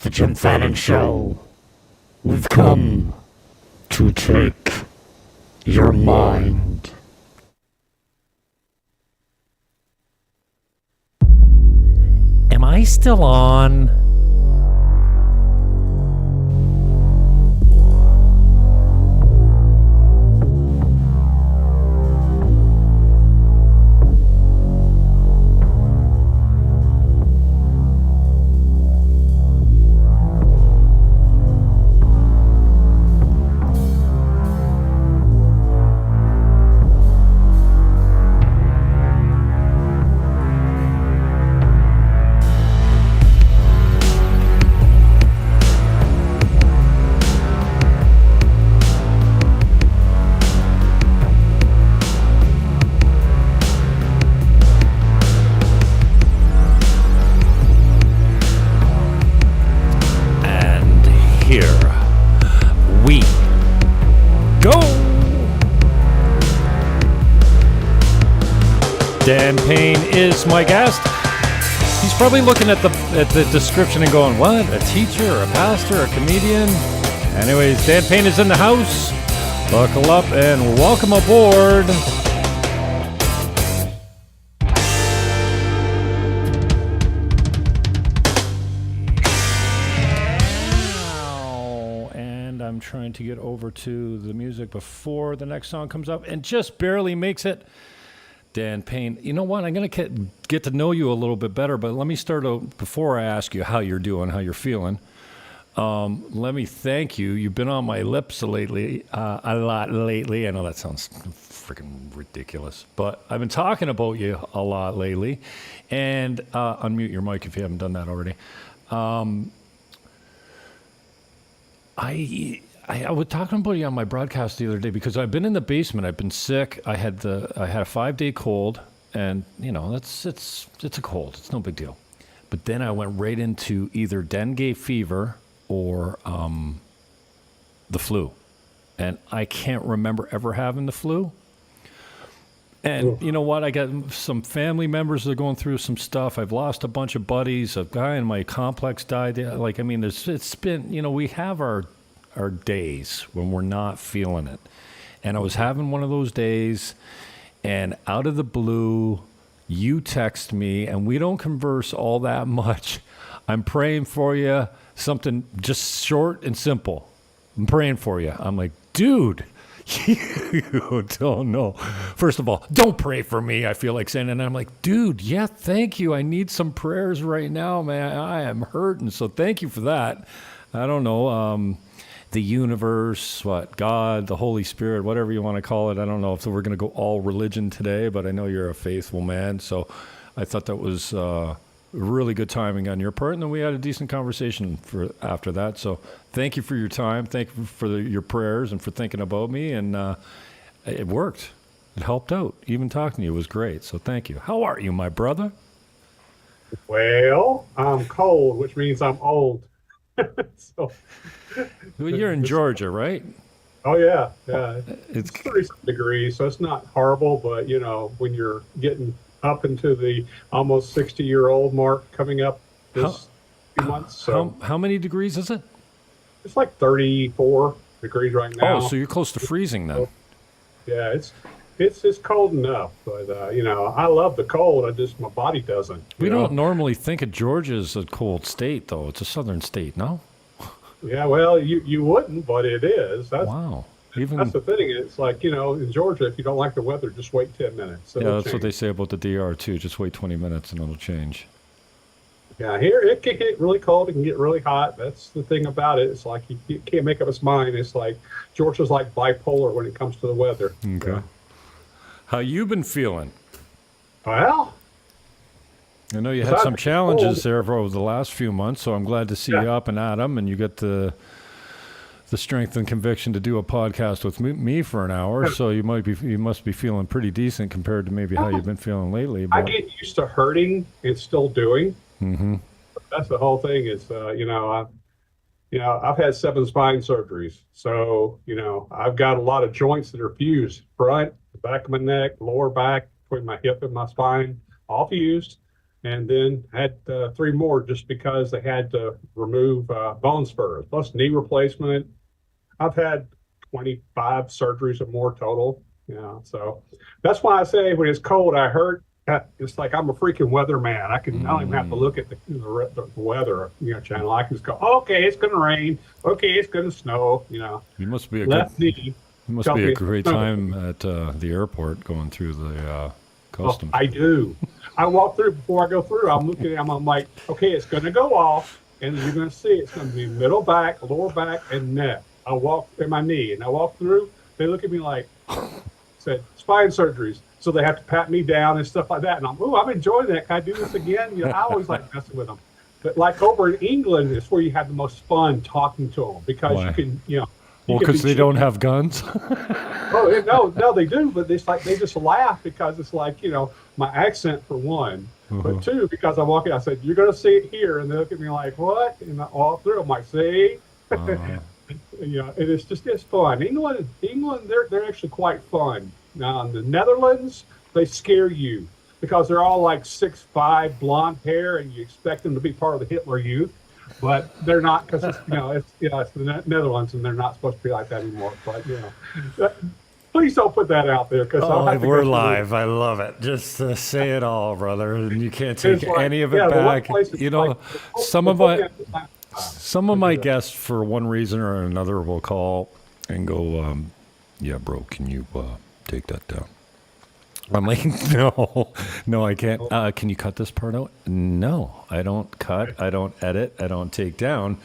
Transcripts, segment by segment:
The Jim Fallon Show. We've come to take your mind. Am I still on? Dan Payne is my guest. He's probably looking at the description and going, what? A teacher, a pastor, a comedian? Anyways, Dan Payne is in the house. Buckle up and welcome aboard. And I'm trying to get over to the music before the next song comes up and just barely makes it. Dan Payne, you know what? I'm going to get to know you a little bit better, but let me start out before I ask you how you're doing, how you're feeling. Let me thank you. You've been on my lips lately, a lot lately. I know that sounds freaking ridiculous, but I've been talking about you a lot lately. And unmute your mic if you haven't done that already. I was talking about you on my broadcast the other day because I've been in the basement. I've been sick. I had a 5-day cold, and you know it's a cold. It's no big deal. But then I went right into either dengue fever or the flu, and I can't remember ever having the flu. And you know what? I got some family members that are going through some stuff. I've lost a bunch of buddies. A guy in my complex died. Like, I mean, it's been, you know, we have our days when we're not feeling it. And I was having one of those days, and out of the blue, you text me, and we don't converse all that much. I'm praying for you, something just short and simple. I'm praying for you. I'm like, dude, you don't know. First of all, don't pray for me, I feel like saying. And I'm like, dude, yeah, thank you. I need some prayers right now, man. I am hurting, so thank you for that. I don't know. The universe, God, the Holy Spirit, whatever you want to call it. I don't know if we're going to go all religion today, but I know you're a faithful man. So I thought that was really good timing on your part. And then we had a decent conversation after that. So thank you for your time. Thank you for your prayers and for thinking about me. And it worked. It helped out. Even talking to you was great. So thank you. How are you, my brother? Well, I'm cold, which means I'm old. So, well, you're in Georgia, right? Oh yeah. It's 30 degrees, so it's not horrible. But you know, when you're getting up into the almost 60-year-old mark coming up this few months, so how many degrees is it? It's like 34 degrees right now. Oh, so you're close to freezing then. Yeah, it's cold enough, but you know, I love the cold. My body doesn't. We don't normally think of Georgia as a cold state, though. It's a southern state, no? Yeah, well, you wouldn't, but it is. Wow. That's the thing. It's like, you know, in Georgia, if you don't like the weather, just wait 10 minutes. Yeah, that's what they say about the DR, too. Just wait 20 minutes and it'll change. Yeah, here it can get really cold. It can get really hot. That's the thing about it. It's like you can't make up its mind. It's like Georgia's like bipolar when it comes to the weather. Okay. So. How you been feeling? Well, I know you had some challenges there over the last few months, so I'm glad to see you up and at 'em, and you got the strength and conviction to do a podcast with me for an hour. So you must be feeling pretty decent compared to maybe how you've been feeling lately. But I get used to hurting and still doing. Mm-hmm. That's the whole thing. Is I've had 7 spine surgeries, so you know I've got a lot of joints that are fused: front, the back of my neck, lower back, between my hip and my spine, all fused. and then had 3 more just because they had to remove bone spurs, plus knee replacement. I've had 25 surgeries or more total. So that's why I say when it's cold, I hurt. It's like I'm a freaking weatherman. I don't even have to look at the weather, channel. I can just go, okay, it's going to rain. Okay, it's going to snow. You must be a Left good, knee. you must be a great time at the airport going through the customs. I do. I walk through before I go through. I'm looking at them. I'm like, okay, it's going to go off, and you're going to see it's going to be middle back, lower back, and neck. I walk in my knee, and I walk through. They look at me like, said spine surgeries. So they have to pat me down and stuff like that. And I'm enjoying that. Can I do this again? I always like messing with them. But like over in England is where you have the most fun talking to them because Why? you can, Well, because they don't have guns. Oh, no, they do. But it's like they just laugh because it's like, my accent for one. But 2, because I walk in, I said, you're going to see it here. And they look at me like, what? And I walk through. I'm like, see? It's fun. England, they're actually quite fun. Now in the Netherlands, they scare you because they're all like 6'5", blonde hair, and you expect them to be part of the Hitler Youth, but they're not because it's the Netherlands, and they're not supposed to be like that anymore. But please don't put that out there because we're live. I love it. Just say it all, brother, and you can't take any of it back. Some of my guests, for one reason or another, will call and go, "Yeah, bro, can you take that down?" I'm like, no, I can't. Can you cut this part out? No, I don't cut. I don't edit. I don't take down.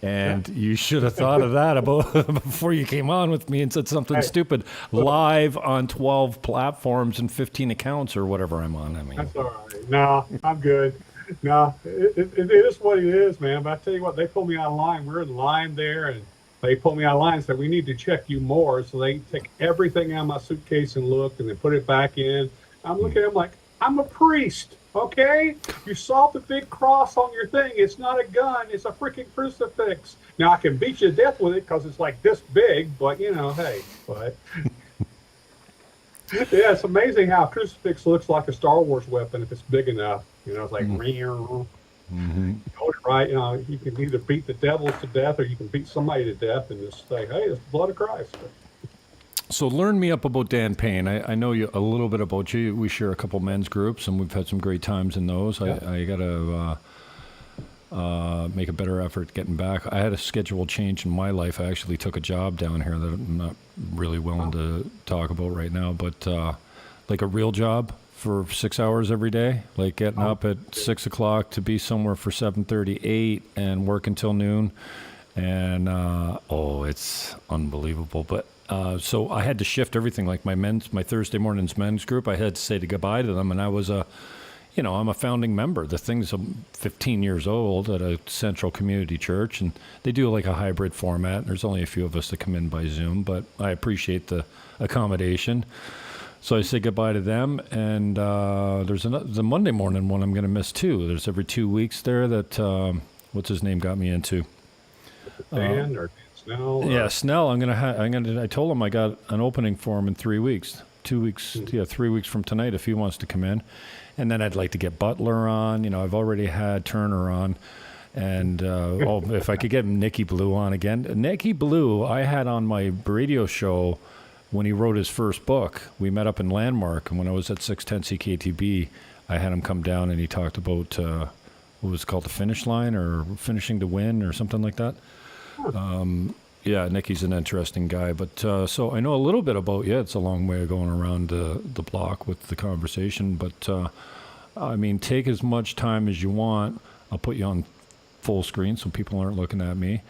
And you should have thought of that before you came on with me and said something stupid live on 12 platforms and 15 accounts or whatever I'm on. I mean, that's all right. No, I'm good. No, it is what it is, man. But I tell you what, they pulled me out of line. We're in line there, and they pulled me out of line and said, we need to check you more. So they take everything out of my suitcase and look, and they put it back in. I'm looking at them like, I'm a priest, okay? You saw the big cross on your thing. It's not a gun. It's a freaking crucifix. Now, I can beat you to death with it because it's like this big, but, hey, but... Yeah, it's amazing how a crucifix looks like a Star Wars weapon if it's big enough. It's like, right? You can either beat the devils to death or you can beat somebody to death and just say, hey, it's the blood of Christ. So learn me up about Dan Payne. I know you a little bit about you. We share a couple men's groups, and we've had some great times in those. Yeah. I got to make a better effort getting back. I had a schedule change in my life. I actually took a job down here that I'm not really willing to talk about right now, but like a real job for 6 hours every day, like getting up at 6 o'clock to be somewhere for 7:38 and work until noon. And, it's unbelievable. But, so I had to shift everything, like my Thursday morning's men's group. I had to say goodbye to them. And I was I'm a founding member. The thing's 15 years old at a central community church, and they do like a hybrid format. There's only a few of us that come in by Zoom, but I appreciate the accommodation. So I say goodbye to them, and there's the Monday morning one I'm going to miss too. There's every 2 weeks there that what's his name got me into. Dan or Snell? Yeah, Snell. I told him I got an opening for him in 3 weeks. 2 weeks, 3 weeks from tonight if he wants to come in. And then I'd like to get Butler on. I've already had Turner on. And if I could get Nicky Blue on again. Nicky Blue, I had on my radio show when he wrote his first book. We met up in Landmark, and when I was at 610 CKTB, I had him come down, and he talked about what was it called, the finish line or finishing to win or something like that. Yeah, Nicky's an interesting guy. But so I know a little bit about you. It's a long way of going around the block with the conversation. But, take as much time as you want. I'll put you on full screen so people aren't looking at me.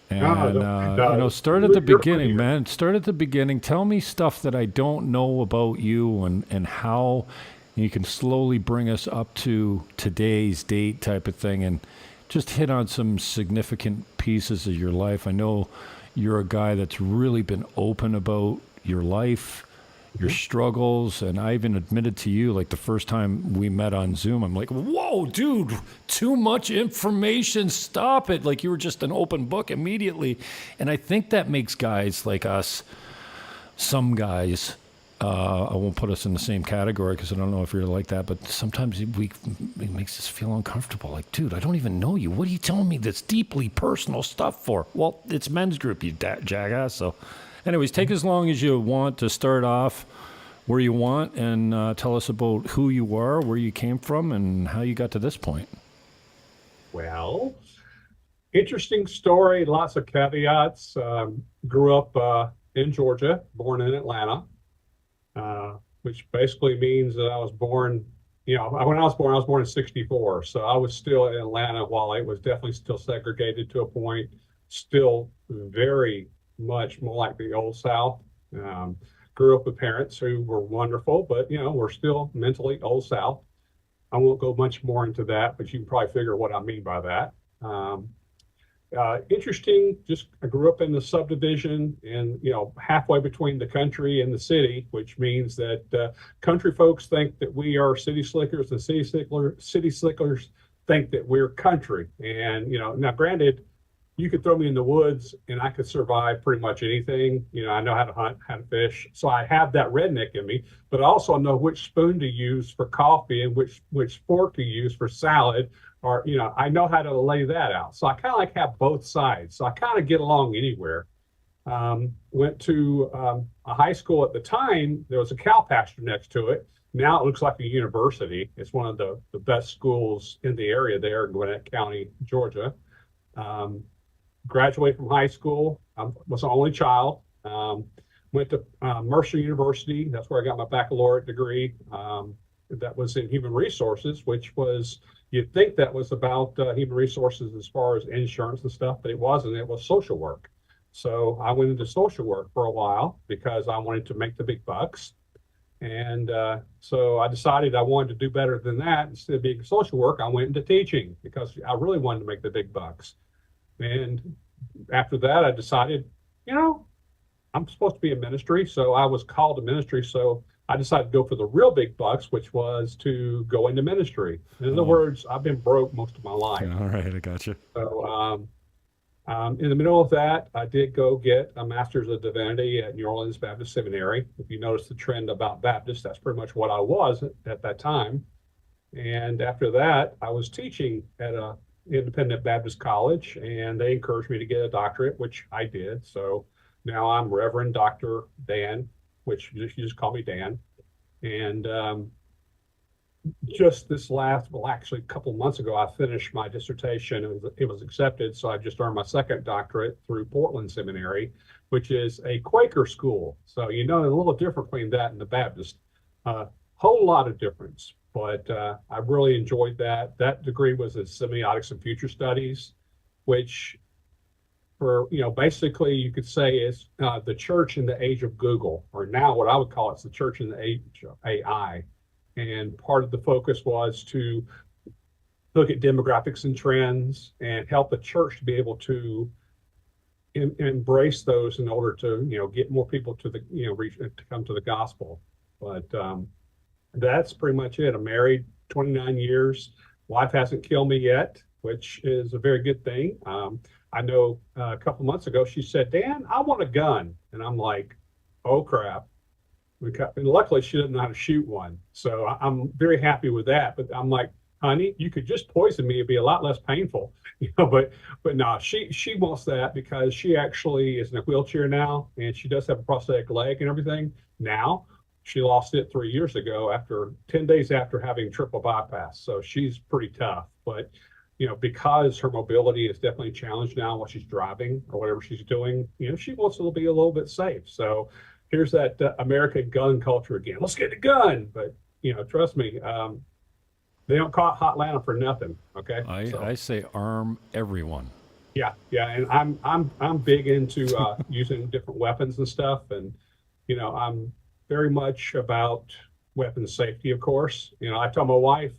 And, start at the beginning, man. Start at the beginning. Tell me stuff that I don't know about you and how you can slowly bring us up to today's date type of thing and just hit on some significant pieces of your life. I know you're a guy that's really been open about your life, your struggles, and I even admitted to you, like the first time we met on Zoom, I'm like, whoa, dude, too much information, stop it. Like you were just an open book immediately. And I think that makes guys like us, some guys, I won't put us in the same category because I don't know if you're like that, but sometimes it makes us feel uncomfortable. Like, dude, I don't even know you. What are you telling me this deeply personal stuff for? Well, it's men's group, you jackass. So, anyways, take as long as you want to start off where you want and tell us about who you are, where you came from, and how you got to this point. Well, interesting story, lots of caveats. Grew up in Georgia, born in Atlanta, which basically means that I was born, when I was born in 64. So I was still in Atlanta while it was definitely still segregated to a point, still very much more like the old South. Grew up with parents who were wonderful, but, we're still mentally old South. I won't go much more into that, but you can probably figure what I mean by that. Interesting, I grew up in the subdivision and, halfway between the country and the city, which means that country folks think that we are city slickers and city slickers think that we're country. And, now granted, you could throw me in the woods and I could survive pretty much anything. I know how to hunt, how to fish. So I have that redneck in me, but I also know which spoon to use for coffee and which fork to use for salad. Or, I know how to lay that out. So I kind of like have both sides. So I kind of get along anywhere. Went to a high school at the time. There was a cow pasture next to it. Now it looks like a university. It's one of the best schools in the area there in Gwinnett County, Georgia. Graduated from high school. I was the only child. Went to Mercer University. That's where I got my baccalaureate degree. That was in human resources, which was, you'd think that was about human resources as far as insurance and stuff, but it wasn't. It was social work. So I went into social work for a while because I wanted to make the big bucks. And so I decided I wanted to do better than that. Instead of being social work, I went into teaching because I really wanted to make the big bucks. And after that, I decided, I'm supposed to be in ministry. So I was called to ministry. So I decided to go for the real big bucks, which was to go into ministry. In other words, I've been broke most of my life. All right, I got you. So in the middle of that, I did go get a Master's of Divinity at New Orleans Baptist Seminary. If you notice the trend about Baptist, that's pretty much what I was at that time. And after that, I was teaching at a independent Baptist college, and they encouraged me to get a doctorate, which I did. So now I'm Reverend Dr. Dan, which you just call me Dan. And just actually a couple months ago, I finished my dissertation. It was accepted, so I just earned my second doctorate through Portland Seminary, which is a Quaker school. So a little different between that and the Baptist. Whole lot of difference, but I really enjoyed that. That degree was in semiotics and future studies, which basically you could say is the church in the age of Google, or now what I would call it's the church in the age of AI. And part of the focus was to look at demographics and trends and help the church to be able to embrace those in order to, get more people to to come to the gospel. But that's pretty much it. I'm married 29 years. Wife hasn't killed me yet, which is a very good thing. I know a couple months ago, she said, Dan, I want a gun. And I'm like, oh, crap. And luckily, she doesn't know how to shoot one. So I'm very happy with that. But I'm like, honey, you could just poison me. It'd be a lot less painful. But no, she wants that because she actually is in a wheelchair now. And she does have a prosthetic leg and everything now. She lost it 3 years ago 10 days after having triple bypass. So she's pretty tough. But because her mobility is definitely challenged now while she's driving or whatever she's doing, she wants to be a little bit safe. So here's that American gun culture again. Let's get a gun. But, trust me, they don't call it Hot Atlanta for nothing. Okay. I say arm everyone. Yeah. And I'm big into using different weapons and stuff. And, I'm very much about weapons safety, of course. I tell my wife,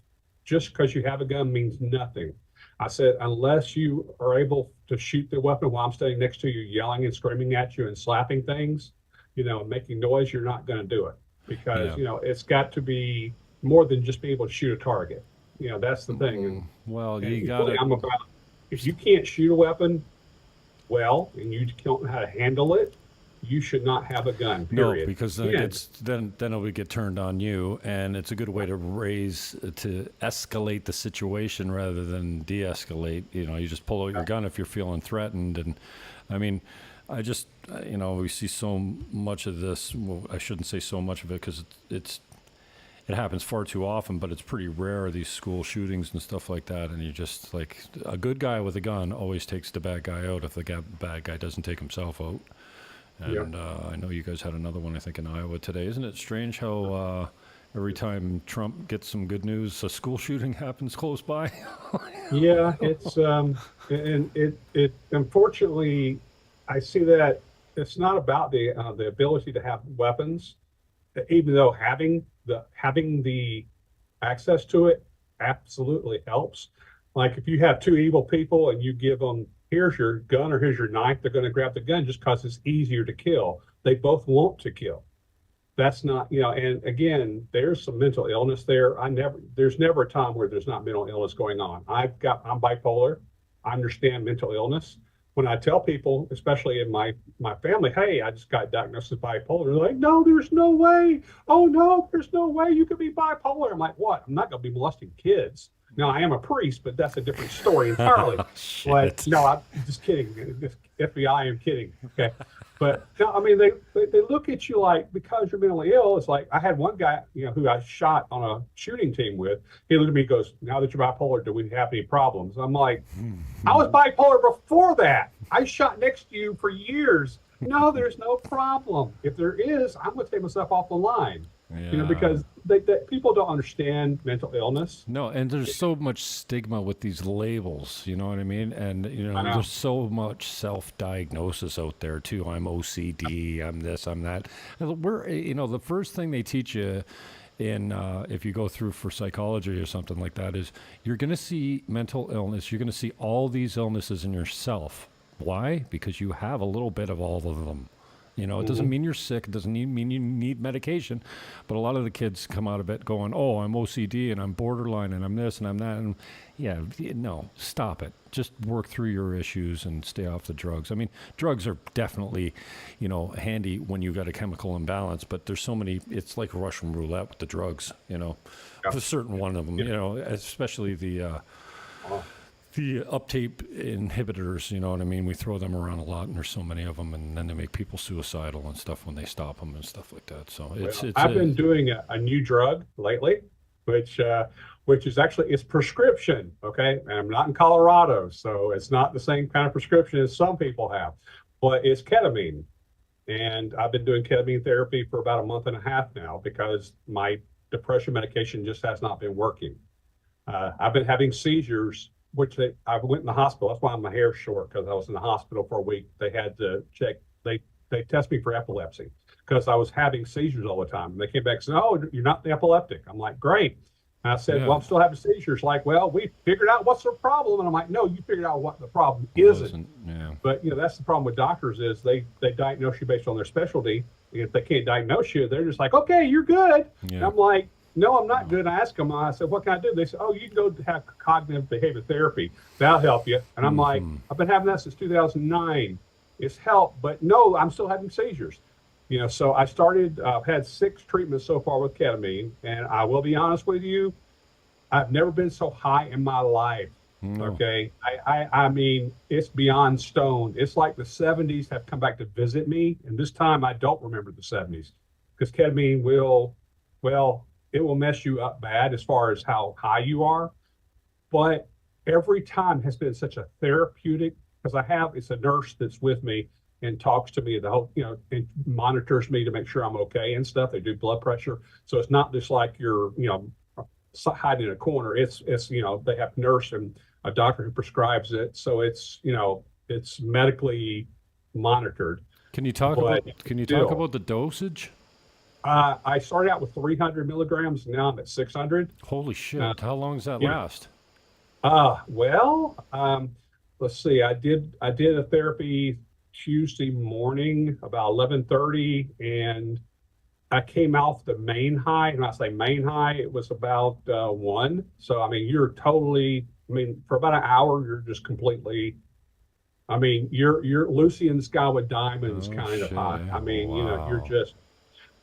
just because you have a gun means nothing. I said, unless you are able to shoot the weapon while I'm standing next to you, yelling and screaming at you and slapping things, and making noise, you're not going to do it because, it's got to be more than just being able to shoot a target. That's the thing. Well, you got it. I'm about, if you can't shoot a weapon well, and you don't know how to handle it, you should not have a gun, No, period. because then And, then it would get turned on you, and it's a good way to escalate the situation rather than de-escalate. You know, you just pull out your gun if you're feeling threatened, and I mean, we see so much of this. Well, I shouldn't say so much of it because it happens far too often, but it's pretty rare, these school shootings and stuff like that. And you just, like, a good guy with a gun always takes the bad guy out if the bad guy doesn't take himself out. And I know you guys had another one, I think, in Iowa today. Isn't it strange how every time Trump gets some good news, a school shooting happens close by? yeah, it's and it unfortunately, I see that it's not about the ability to have weapons, even though having the access to it absolutely helps. Like if you have two evil people and you give them, here's your gun or here's your knife, they're going to grab the gun just because it's easier to kill. They both want to kill. That's not, and again, there's some mental illness there. There's never a time where there's not mental illness going on. I'm bipolar. I understand mental illness. When I tell people, especially in my family, hey, I just got diagnosed with bipolar, they're like, no, there's no way. Oh no, there's no way you could be bipolar. I'm like, what? I'm not going to be molesting kids. Now I am a priest, but that's a different story entirely. But no, I'm just kidding. FBI, I'm kidding. Okay. But no, I mean, they look at you like, because you're mentally ill. It's like, I had one guy, who I shot on a shooting team with. He looked at me and goes, now that you're bipolar, do we have any problems? I'm like, I was bipolar before that. I shot next to you for years. No, there's no problem. If there is, I'm going to take myself off the line. Because people don't understand mental illness. No, and there's so much stigma with these labels, you know what I mean? And, there's so much self-diagnosis out there, too. I'm OCD, I'm this, I'm that. And the first thing they teach you if you go through for psychology or something like that is you're going to see mental illness. You're going to see all these illnesses in yourself. Why? Because you have a little bit of all of them. It doesn't mean you're sick. It doesn't mean you need medication. But a lot of the kids come out of it going, oh, I'm OCD and I'm borderline and I'm this and I'm that. And no, stop it. Just work through your issues and stay off the drugs. I mean, drugs are definitely, handy when you got a chemical imbalance. But there's so many, it's like Russian roulette with the drugs, a certain one of them, especially the uptake inhibitors, you know what I mean? We throw them around a lot, and there's so many of them, and then they make people suicidal and stuff when they stop them and stuff like that. So I've been doing a new drug lately, which is actually, it's prescription, okay? And I'm not in Colorado, so it's not the same kind of prescription as some people have, but it's ketamine. And I've been doing ketamine therapy for about a month and a half now because my depression medication just has not been working. I've been having seizures, I went in the hospital. That's why my hair's short, because I was in the hospital for a week. They had to check. They test me for epilepsy because I was having seizures all the time. And they came back and said, "Oh, you're not epileptic." I'm like, "Great." And I said, "Well, I'm still having seizures." Like, "Well, we figured out what's the problem." And I'm like, "No, you figured out what the problem isn't." Yeah. But that's the problem with doctors is they diagnose you based on their specialty. And if they can't diagnose you, they're just like, "Okay, you're good." Yeah. And I'm like, "No, I'm not good." I asked them, I said, "What can I do?" They said, "Oh, you can go have cognitive behavior therapy. That'll help you." And I'm like, "I've been having that since 2009. It's helped, but no, I'm still having seizures." So I started, I've had 6 treatments so far with ketamine. And I will be honest with you, I've never been so high in my life. No. Okay. I mean, it's beyond stoned. It's like the 70s have come back to visit me. And this time I don't remember the 70s because ketamine it will mess you up bad as far as how high you are. But every time has been such a therapeutic, because it's a nurse that's with me and talks to me the whole, and monitors me to make sure I'm okay and stuff. They do blood pressure. So it's not just like you're, hiding in a corner. It's they have a nurse and a doctor who prescribes it. So it's, it's medically monitored. Can you talk about the dosage? I started out with 300 milligrams. Now I'm at 600. Holy shit! How long does that last? Let's see. I did a therapy Tuesday morning about 11:30, and I came off the main high. And when I say main high, it was about 1. So I mean, for about an hour, you're just completely I mean, you're Lucy in the Sky with Diamonds Oh kind of high. shit! I mean, you're Wow. just.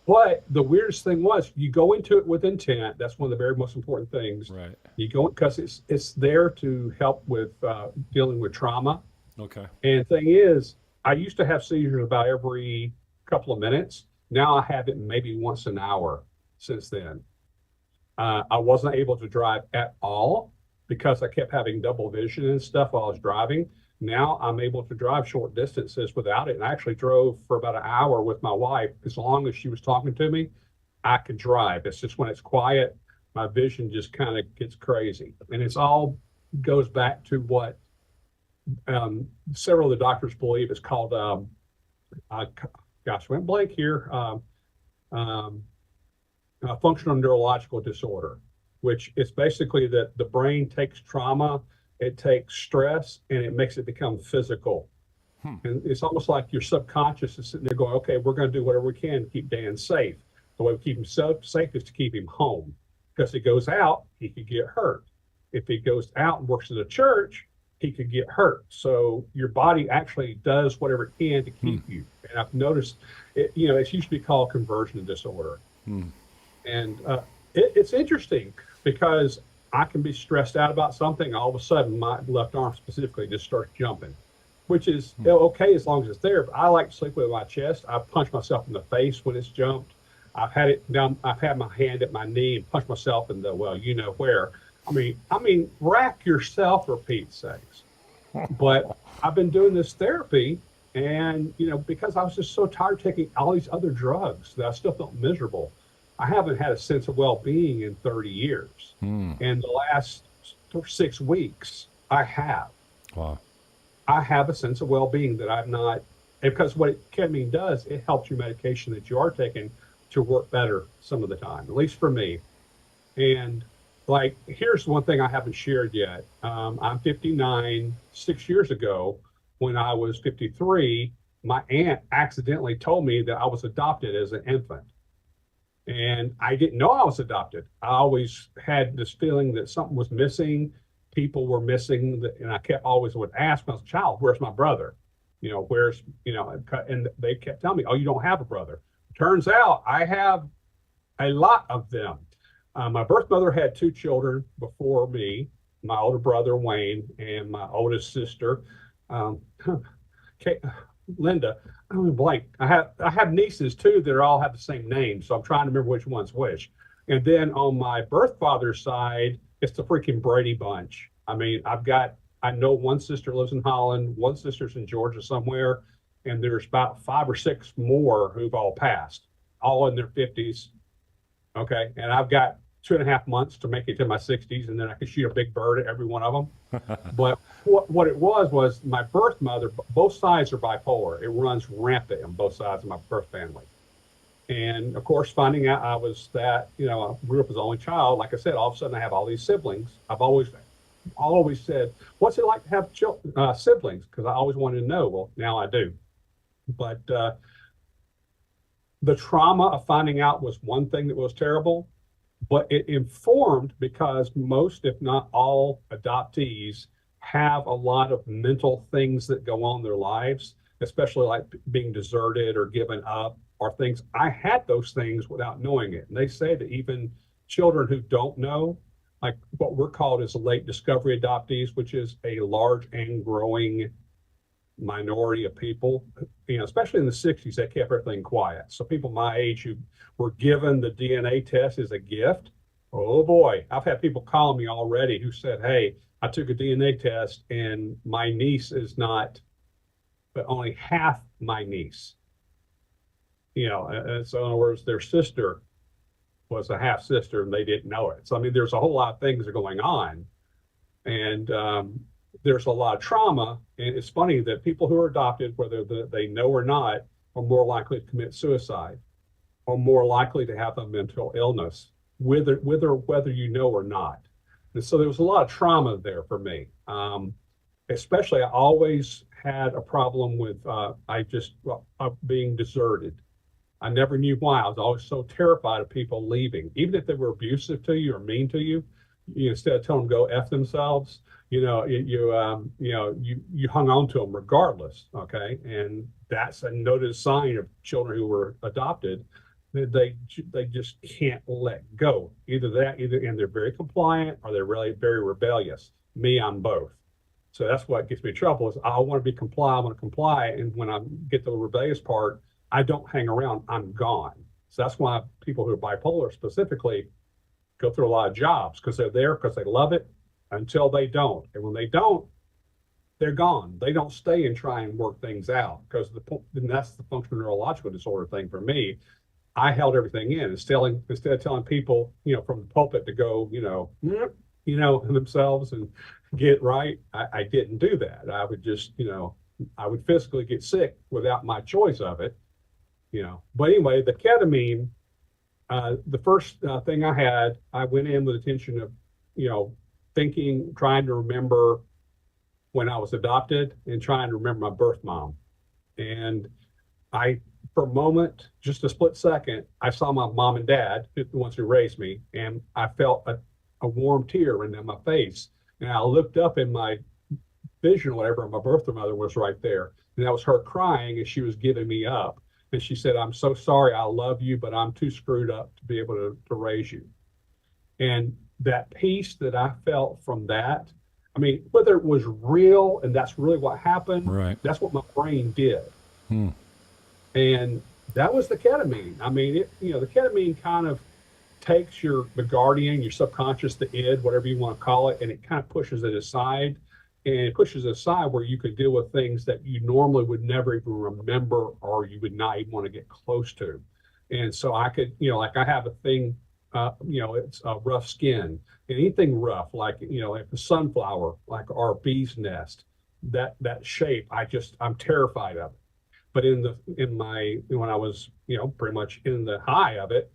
But the weirdest thing was, you go into it with intent. That's one of the very most important things. Right. You go because it's there to help with dealing with trauma. Okay. And thing is, I used to have seizures about every couple of minutes. Now I have it maybe once an hour since then. I wasn't able to drive at all because I kept having double vision and stuff while I was driving. Now I'm able to drive short distances without it. And I actually drove for about an hour with my wife. As long as she was talking to me, I could drive. It's just when it's quiet, my vision just kind of gets crazy. And it's all goes back to what several of the doctors believe is called, uh, gosh, went blank here. Um, Functional neurological disorder, which is basically that the brain takes trauma, it takes stress, and it makes it become physical. Hmm. And it's almost like your subconscious is sitting there going, okay, we're going to do whatever we can to keep Dan safe. The way we keep him safe is to keep him home. Because if he goes out, he could get hurt. If he goes out and works in a church, he could get hurt. So your body actually does whatever it can to Hmm. keep you. And I've noticed it's usually called conversion disorder. Hmm. And it's interesting because I can be stressed out about something. All of a sudden, my left arm specifically just starts jumping, which is Hmm. okay as long as it's there. But I like to sleep with my chest. I punch myself in the face when it's jumped. I've had it down. I've had my hand at my knee and punch myself in the well, you know where. I mean, rack yourself for Pete's sakes. But I've been doing this therapy, and because I was just so tired of taking all these other drugs that I still felt miserable. I haven't had a sense of well-being in 30 years. Hmm. And the last 6 weeks, I have. Wow. I have a sense of well-being that I've not, because what ketamine does, it helps your medication that you are taking to work better some of the time, at least for me. And like, here's one thing I haven't shared yet. I'm 59. 6 years ago, when I was 53, my aunt accidentally told me that I was adopted as an infant. And I didn't know I was adopted. I always had this feeling that something was missing. People were missing, and I kept always would ask when I was a child, "Where's my brother? And they kept telling me, "Oh, you don't have a brother." Turns out I have a lot of them. My birth mother had two children before me, my older brother Wayne and my oldest sister, um, Kate, Linda. I'm blank. I have nieces too that all have the same name, so I'm trying to remember which one's which. And then on my birth father's side, it's the freaking Brady bunch. I mean, I know one sister lives in Holland, one sister's in Georgia somewhere, and there's about five or six more who've all passed, all in their 50s. Okay. And I've got 2.5 months to make it to my 60s, and then I can shoot a big bird at every one of them. But what it was my birth mother, both sides are bipolar. It runs rampant on both sides of my birth family. And of course, finding out I was that, I grew up as the only child, like I said, all of a sudden I have all these siblings. I've always said, what's it like to have siblings? Because I always wanted to know. Well, now I do. But the trauma of finding out was one thing that was terrible, but it informed because most, if not all, adoptees have a lot of mental things that go on in their lives, especially like being deserted or given up or things. I had those things without knowing it. And they say that even children who don't know, like what we're called as late discovery adoptees, which is a large and growing minority of people, especially in the 60s, they kept everything quiet. So people my age who were given the DNA test as a gift, oh boy, I've had people call me already who said, "Hey, I took a DNA test and my niece is not, but only half my niece." So in other words, their sister was a half sister and they didn't know it. So I mean, there's a whole lot of things that are going on, and there's a lot of trauma. And it's funny that people who are adopted, whether they know or not, are more likely to commit suicide, or more likely to have a mental illness, whether you know or not. And so there was a lot of trauma there for me. Especially, I always had a problem with being deserted. I never knew why. I was always so terrified of people leaving, even if they were abusive to you or mean to you. instead of telling them to go F themselves, you hung on to them regardless. Okay. And that's a noted sign of children who were adopted that they just can't let go. And they're very compliant or they're really very rebellious. Me, I'm both. So that's what gets me in trouble is I want to be comply, I want to comply. And when I get to the rebellious part, I don't hang around, I'm gone. So that's why people who are bipolar specifically go through a lot of jobs because they're there because they love it until they don't. And when they don't, they're gone. They don't stay and try and work things out because that's the functional neurological disorder thing for me. I held everything in instead of telling people, from the pulpit to go, themselves and get right. I didn't do that. I would just, I would physically get sick without my choice of it, But anyway, the ketamine, the first thing I went in with intention of, thinking, trying to remember when I was adopted and trying to remember my birth mom. And for a moment, just a split second, I saw my mom and dad, the ones who raised me, and I felt a warm tear run down my face. And I looked up in my vision, whatever, and my birth mother was right there. And that was her crying as she was giving me up. And she said, I'm so sorry, I love you, but I'm too screwed up to be able to raise you. And that peace that I felt from that, I mean, whether it was real and that's really what happened, right. That's what my brain did. And that was the ketamine. I mean, the ketamine kind of takes the guardian, your subconscious, the id, whatever you want to call it, and it kind of pushes it aside. And it pushes it aside where you could deal with things that you normally would never even remember or you would not even want to get close to. And so I could, like I have a thing, it's a rough skin. And anything rough, like, like the sunflower, like our bee's nest, that shape, I'm terrified of it. But when I was, pretty much in the high of it,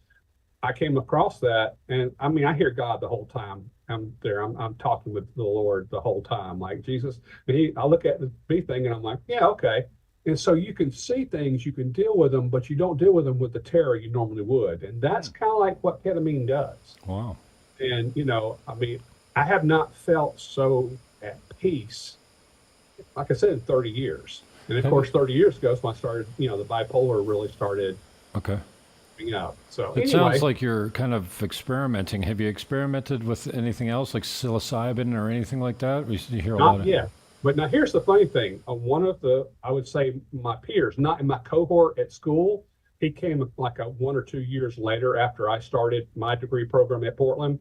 I came across that. And I mean, I hear God the whole time I'm there. I'm talking with the Lord the whole time, like Jesus. And I look at the bee thing and I'm like, yeah, okay. And so you can see things, you can deal with them, but you don't deal with them with the terror you normally would. And that's kind of like what ketamine does. Wow. And, I mean, I have not felt so at peace, like I said, in 30 years. And of course, 30 years ago, so I started, the bipolar really started coming out. So it sounds like you're kind of experimenting. Have you experimented with anything else like psilocybin or anything like that? We hear a lot of. Not yet. But now here's the funny thing. One of I would say my peers, not in my cohort at school, he came like 1 or 2 years later after I started my degree program at Portland.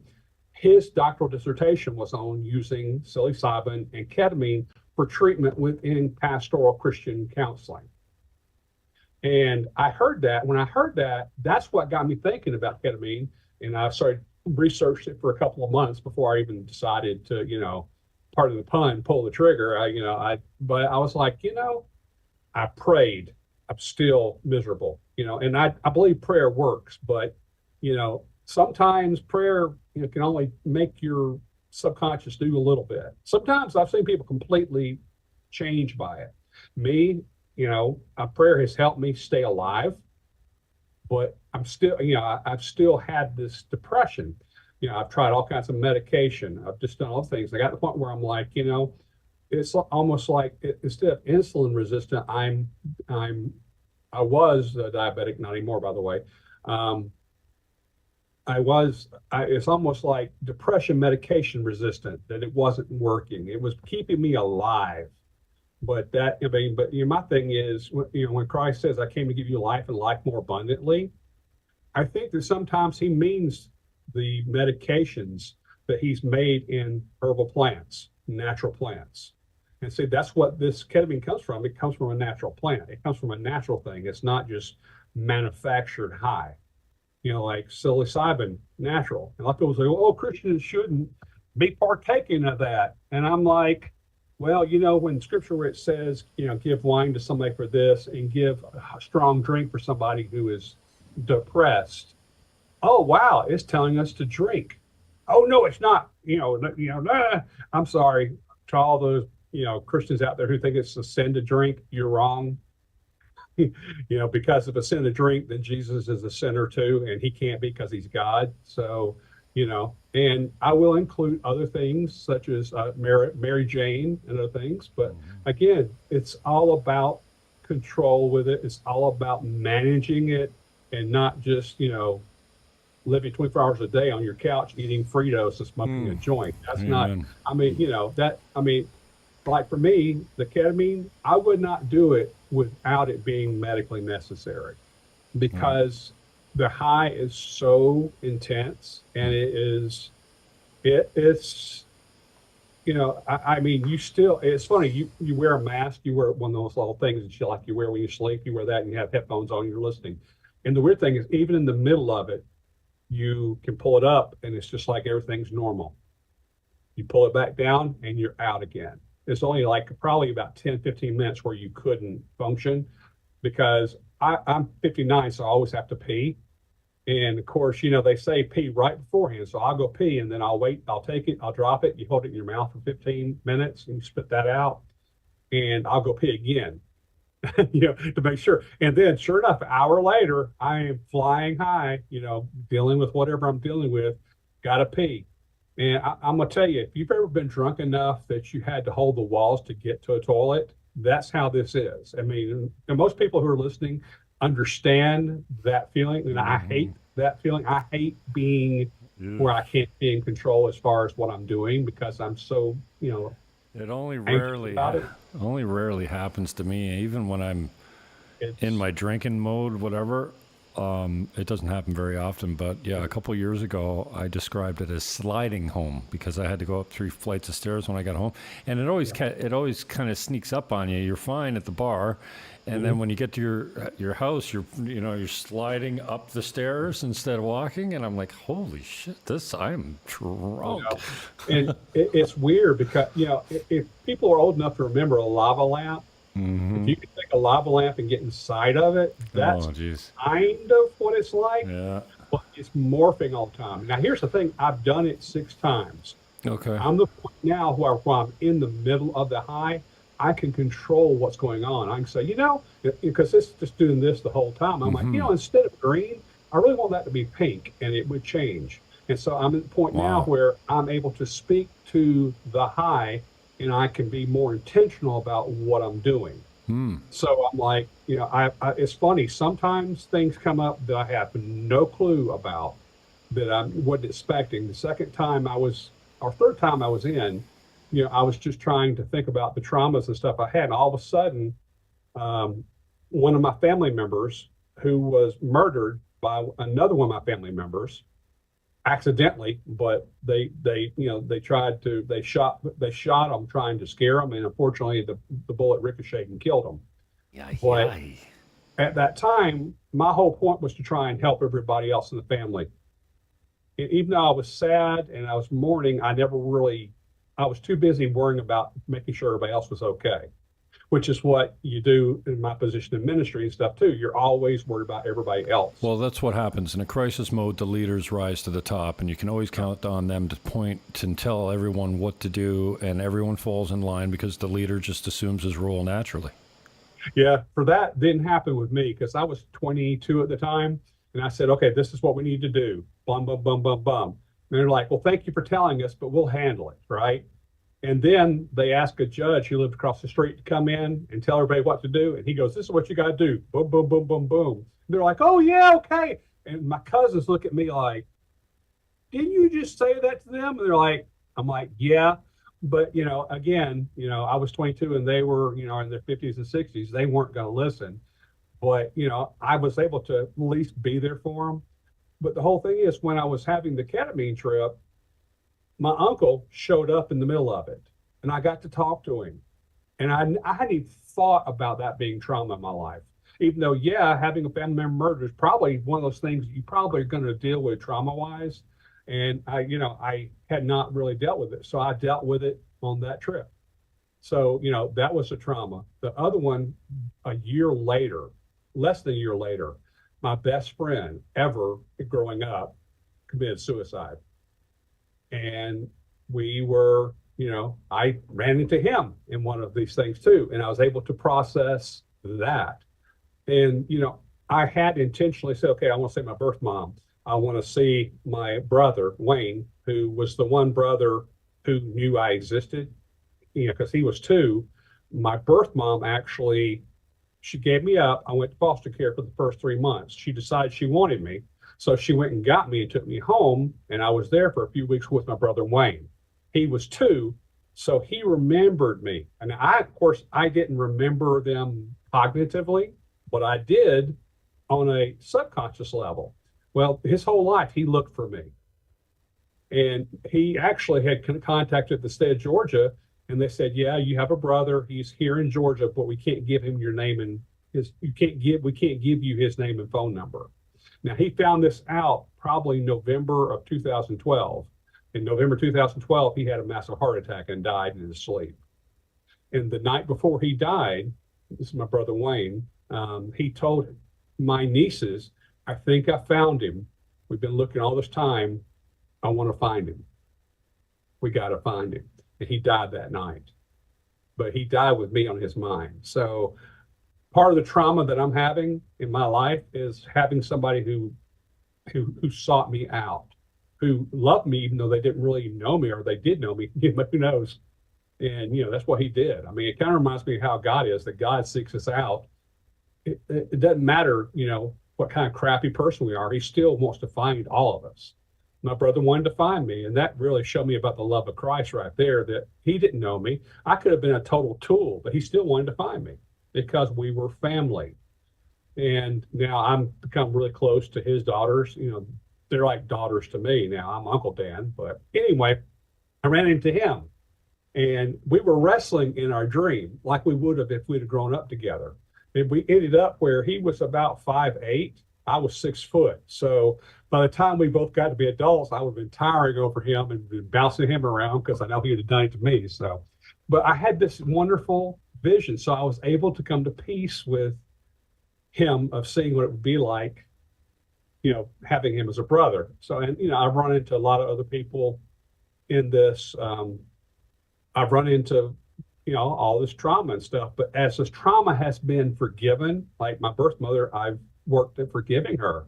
His doctoral dissertation was on using psilocybin and ketamine for treatment within pastoral Christian counseling. And when I heard that, that's what got me thinking about ketamine. And I started researching it for a couple of months before I even decided to, pardon the pun, pull the trigger. But I was like, I prayed. I'm still miserable, and I believe prayer works, but, sometimes prayer, can only make your subconscious do a little bit. Sometimes I've seen people completely changed by it. Me, prayer has helped me stay alive, but I'm still, I've still had this depression. I've tried all kinds of medication. I've just done all things. I got to the point where I'm like, it's almost like instead of insulin resistant, I was diabetic, not anymore, by the way. It's almost like depression medication resistant, that it wasn't working. It was keeping me alive. But my thing is, when Christ says, I came to give you life and life more abundantly, I think that sometimes he means the medications that he's made in herbal plants, natural plants. And see, that's what this ketamine comes from. It comes from a natural plant. It comes from a natural thing. It's not just manufactured high. Like psilocybin, natural. And a lot of people say, oh, Christians shouldn't be partaking of that. And I'm like, well, when scripture where it says, give wine to somebody for this and give a strong drink for somebody who is depressed. Oh, wow, it's telling us to drink. Oh, no, it's not. Nah. I'm sorry to all those, Christians out there who think it's a sin to drink. You're wrong. Because if it's a sin to drink, then Jesus is a sinner too, and he can't be because he's God. So, and I will include other things such as Mary Jane and other things. But again, it's all about control with it. It's all about managing it and not just, living 24 hours a day on your couch eating Fritos and smoking a joint. That's not, Amen. like for me, the ketamine, I would not do it without it being medically necessary Right. because the high is so intense and it's you still, it's funny, you wear a mask, you wear one of those little things that you like you wear when you sleep, you wear that and you have headphones on, you're listening. And the weird thing is, even in the middle of it, you can pull it up and it's just like everything's normal. You pull it back down and you're out again. It's only like probably about 10, 15 minutes where you couldn't function because I'm 59, so I always have to pee. And of course, they say pee right beforehand. So I'll go pee and then I'll wait, I'll take it, I'll drop it. You hold it in your mouth for 15 minutes and you spit that out. And I'll go pee again, to make sure. And then sure enough, an hour later, I am flying high, dealing with whatever I'm dealing with, gotta pee. And I'm gonna tell you, if you've ever been drunk enough that you had to hold the walls to get to a toilet, that's how this is. I mean, and most people who are listening understand that feeling, and I hate that feeling. I hate being where I can't be in control as far as what I'm doing because I'm so, It only anxious rarely, about it. only rarely happens to me. Even when I'm in It's my drinking mode, whatever, it doesn't happen very often. But yeah, a couple years ago, I described it as sliding home because I had to go up 3 flights of stairs when I got home, and it always kind of sneaks up on you. You're fine at the bar, and then when you get to your house, you're sliding up the stairs instead of walking, and I'm like, holy shit, I'm drunk. and it's weird because if people are old enough to remember a lava lamp, if you can take a lava lamp and get inside of it, that's Oh, jeez. kind of what it's like, Yeah. but it's morphing all the time. Now, here's the thing: I've done it 6 times. Okay. I'm the point now where I'm in the middle of the high. I can control what's going on. I can say, because it's just doing this the whole time. I'm like, instead of green, I really want that to be pink, and it would change. And so I'm at the point now Wow. where I'm able to speak to the high, and I can be more intentional about what I'm doing. So I'm like, it's funny. Sometimes things come up that I have no clue about that I wasn't expecting. The second time or third time I was in, I was just trying to think about the traumas and stuff I had. And all of a sudden, um, one of my family members who was murdered by another one of my family members accidentally, but they shot him trying to scare him. And unfortunately, the bullet ricocheted and killed him. Yay, But yay. at that time, my whole point was to try and help everybody else in the family. And even though I was sad and I was mourning, I was too busy worrying about making sure everybody else was okay, which is what you do in my position in ministry and stuff too. You're always worried about everybody else. Well, that's what happens. In a crisis mode, the leaders rise to the top, and you can always count on them to point and tell everyone what to do, and everyone falls in line because the leader just assumes his role naturally. Yeah, for that didn't happen with me because I was 22 at the time. And I said, okay, this is what we need to do. Bum, bum, bum, bum, bum. And they're like, well, thank you for telling us, but we'll handle it. Right. And then they asked a judge who lived across the street to come in and tell everybody what to do. And he goes, this is what you got to do. Boom, boom, boom, boom, boom. And they're like, oh, yeah, okay. And my cousins look at me like, didn't you just say that to them? And I'm like, yeah. But, again, I was 22 and they were, in their 50s and 60s. They weren't going to listen. But, I was able to at least be there for them. But the whole thing is, when I was having the ketamine trip, my uncle showed up in the middle of it and I got to talk to him. And I hadn't even thought about that being trauma in my life. Even though, yeah, having a family member murder is probably one of those things you probably are going to deal with trauma wise. And I had not really dealt with it. So I dealt with it on that trip. So, that was a trauma. The other one, a year later, less than a year later, my best friend ever growing up committed suicide. And I ran into him in one of these things too. And I was able to process that. And, I had intentionally said, okay, I want to say my birth mom. I want to see my brother, Wayne, who was the one brother who knew I existed, because he was two. My birth mom actually, she gave me up. I went to foster care for the first 3 months. She decided she wanted me. So she went and got me and took me home. And I was there for a few weeks with my brother Wayne. He was two. So he remembered me. And of course, I didn't remember them cognitively, but I did on a subconscious level. Well, his whole life, he looked for me. And he actually had contacted the state of Georgia, and they said, "Yeah, you have a brother. He's here in Georgia, but we can't give him your name and we can't give you his name and phone number." Now, he found this out probably November of 2012. In November 2012, he had a massive heart attack and died in his sleep. And the night before he died, this is my brother Wayne, he told my nieces, "I think I found him. We've been looking all this time. I want to find him. We got to find him." And he died that night. But he died with me on his mind. So part of the trauma that I'm having in my life is having somebody who sought me out, who loved me even though they didn't really know me, or they did know me, who knows. And that's what he did. I mean, it kind of reminds me of how God is, that God seeks us out. It doesn't matter, what kind of crappy person we are. He still wants to find all of us. My brother wanted to find me, and that really showed me about the love of Christ right there, that he didn't know me. I could have been a total tool, but he still wanted to find me because we were family. And now I'm become really close to his daughters. They're like daughters to me now. I'm Uncle Dan. But anyway, I ran into him, and we were wrestling in our dream like we would have if we'd have grown up together. And we ended up where he was about 5'8". I was 6 foot. So by the time we both got to be adults, I would have been towering over him and been bouncing him around because I know he had done it to me. So, but I had this wonderful vision. So I was able to come to peace with him, of seeing what it would be like, having him as a brother. So, and, I've run into a lot of other people in this. I've run into, all this trauma and stuff. But as this trauma has been forgiven, like my birth mother, I've worked at forgiving her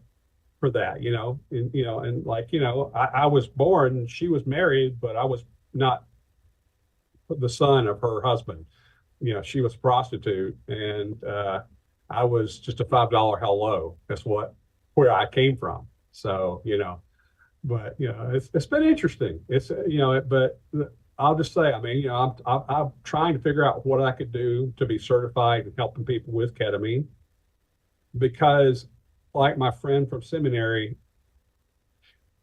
for that, and like, I was born, she was married, but I was not the son of her husband. She was a prostitute, and I was just a $5 hello. That's where I came from. So, but, it's been interesting. It's, but I'll just say, I mean, I'm trying to figure out what I could do to be certified in helping people with ketamine, because like my friend from seminary,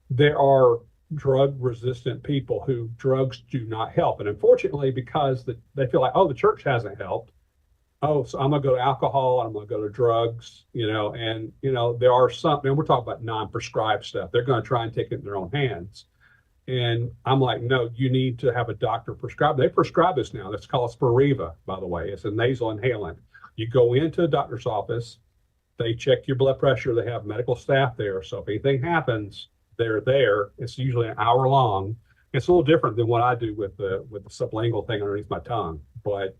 there are drug resistant people who drugs do not help. And unfortunately, because they feel like, oh, the church hasn't helped. Oh, so I'm going to go to alcohol, I'm going to go to drugs, and, there are some, and we're talking about non-prescribed stuff. They're going to try and take it in their own hands. And I'm like, no, you need to have a doctor prescribe. They prescribe this now. That's called Spiriva, by the way. It's a nasal inhalant. You go into a doctor's office, they check your blood pressure. They have medical staff there. So if anything happens, they're there. It's usually an hour long. It's a little different than what I do with the sublingual thing underneath my tongue. But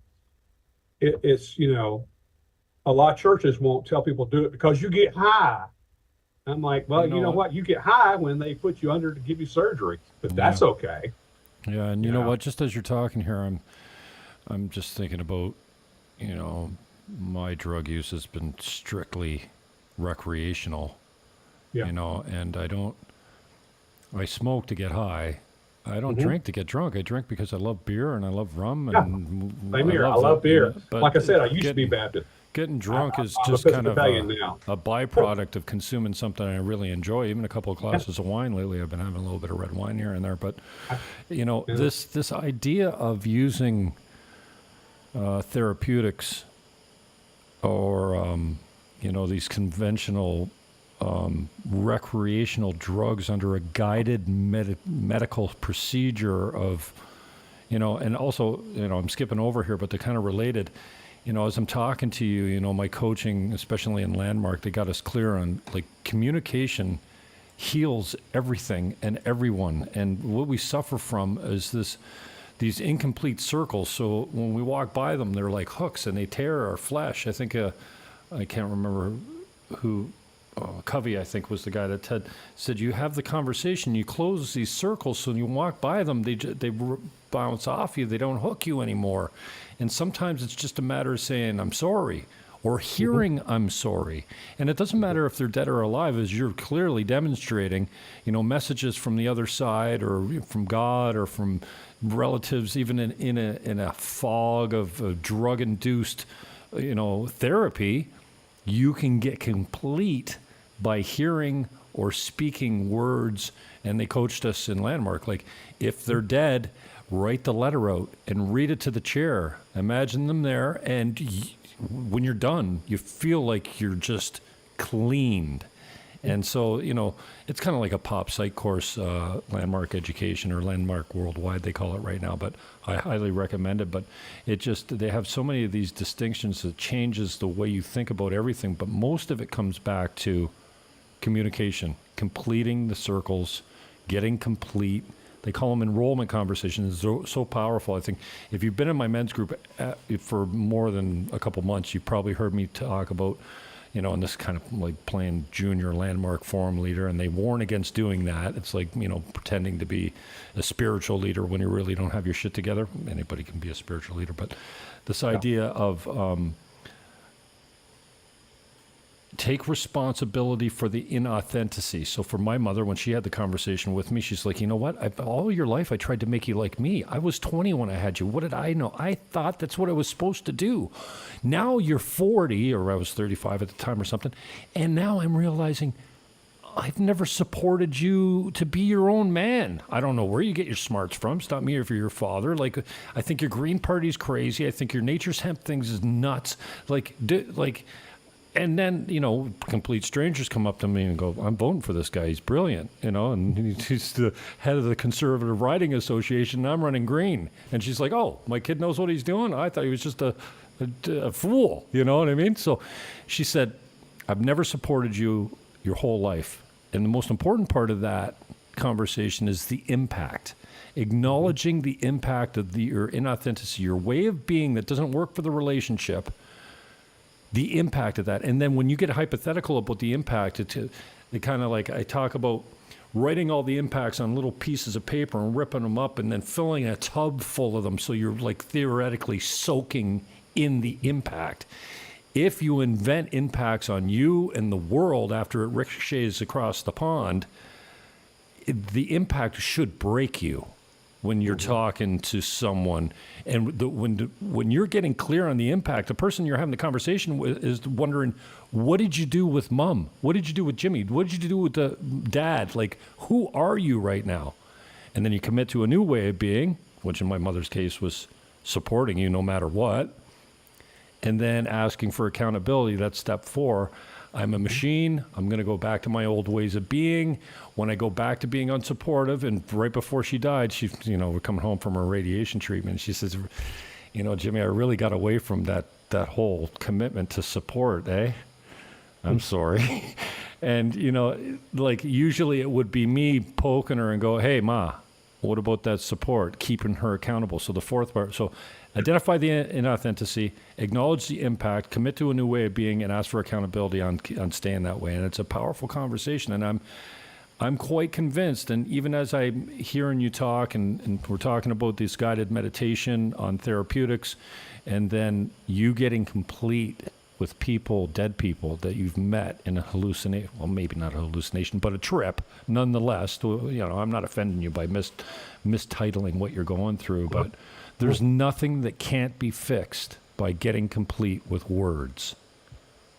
it's, a lot of churches won't tell people do it because you get high. I'm like, well, you know what? You get high when they put you under to give you surgery, but that's okay. Yeah, and you know what? Just as you're talking here, I'm just thinking about, my drug use has been strictly recreational. Yeah. And I smoke to get high. I don't drink to get drunk. I drink because I love beer and I love rum. And same here. I love beer. But like I said, I used to be Baptist. Getting drunk is just kind of a byproduct of consuming something I really enjoy. Even a couple of glasses of wine lately. I've been having a little bit of red wine here and there. But, this idea of using therapeutics or, these conventional recreational drugs under a guided medical procedure of, and also, I'm skipping over here, but they're kind of related. As I'm talking to you, my coaching, especially in Landmark, they got us clear on like communication heals everything and everyone. And what we suffer from is these incomplete circles. So when we walk by them, they're like hooks and they tear our flesh. I think, I can't remember who Covey, I think, was the guy that said you have the conversation, you close these circles, so when you walk by them, they bounce off you, they don't hook you anymore. And sometimes it's just a matter of saying, I'm sorry, or hearing, I'm sorry. And it doesn't matter if they're dead or alive, as you're clearly demonstrating, messages from the other side or from God or from relatives, even in a fog of drug-induced, therapy, you can get complete by hearing or speaking words. And they coached us in Landmark, like, if they're dead, write the letter out and read it to the chair. Imagine them there, and when you're done, you feel like you're just cleaned. And so, it's kind of like a pop psych course, Landmark Education, or Landmark Worldwide, they call it right now, but I highly recommend it. But they have so many of these distinctions that changes the way you think about everything. But most of it comes back to communication, completing the circles, getting complete. They call them enrollment conversations. It's so powerful. I think if you've been in my men's group for more than a couple months, you've probably heard me talk about, and this kind of like playing junior Landmark forum leader, and they warn against doing that. It's like, pretending to be a spiritual leader when you really don't have your shit together. Anybody can be a spiritual leader, but this idea of take responsibility for the inauthenticity. So for my mother, when she had the conversation with me, she's like, you know what? All your life, I tried to make you like me. I was 20 when I had you. What did I know? I thought that's what I was supposed to do. Now you're 40, or I was 35 at the time or something. And now I'm realizing I've never supported you to be your own man. I don't know where you get your smarts from. Stop me if you're your father. Like, I think your Green Party's crazy. I think your Nature's Hemp things is nuts. And then, complete strangers come up to me and go, I'm voting for this guy. He's brilliant, and he's the head of the Conservative Riding Association, and I'm running green. And she's like, oh, my kid knows what he's doing? I thought he was just a fool, you know what I mean? So she said, I've never supported you your whole life. And the most important part of that conversation is the impact. Acknowledging the impact of your inauthenticity, your way of being that doesn't work for the relationship, the impact of that. And then when you get hypothetical about the impact, it kind of like I talk about writing all the impacts on little pieces of paper and ripping them up and then filling a tub full of them, so you're like theoretically soaking in the impact. If you invent impacts on you and the world after it ricochets across the pond, the impact should break you when you're talking to someone. And when you're getting clear on the impact, the person you're having the conversation with is wondering, what did you do with mom? What did you do with Jimmy? What did you do with the dad? Like, who are you right now? And then you commit to a new way of being, which in my mother's case was supporting you no matter what. And then asking for accountability, that's step 4. I'm a machine. I'm going to go back to my old ways of being. When I go back to being unsupportive, and right before she died, we're coming home from her radiation treatment. She says, Jimmy, I really got away from that whole commitment to support, eh? I'm sorry. And, usually it would be me poking her and go, hey, Ma, what about that support? Keeping her accountable. So the 4th part, so identify the inauthenticity, acknowledge the impact, commit to a new way of being, and ask for accountability on staying that way. And it's a powerful conversation. And I'm quite convinced, and even as I'm hearing you talk, and we're talking about this guided meditation on therapeutics, and then you getting complete with people, dead people that you've met in a hallucination, well, maybe not a hallucination, but a trip, nonetheless. I'm not offending you by mistitling what you're going through, but there's nothing that can't be fixed by getting complete with words.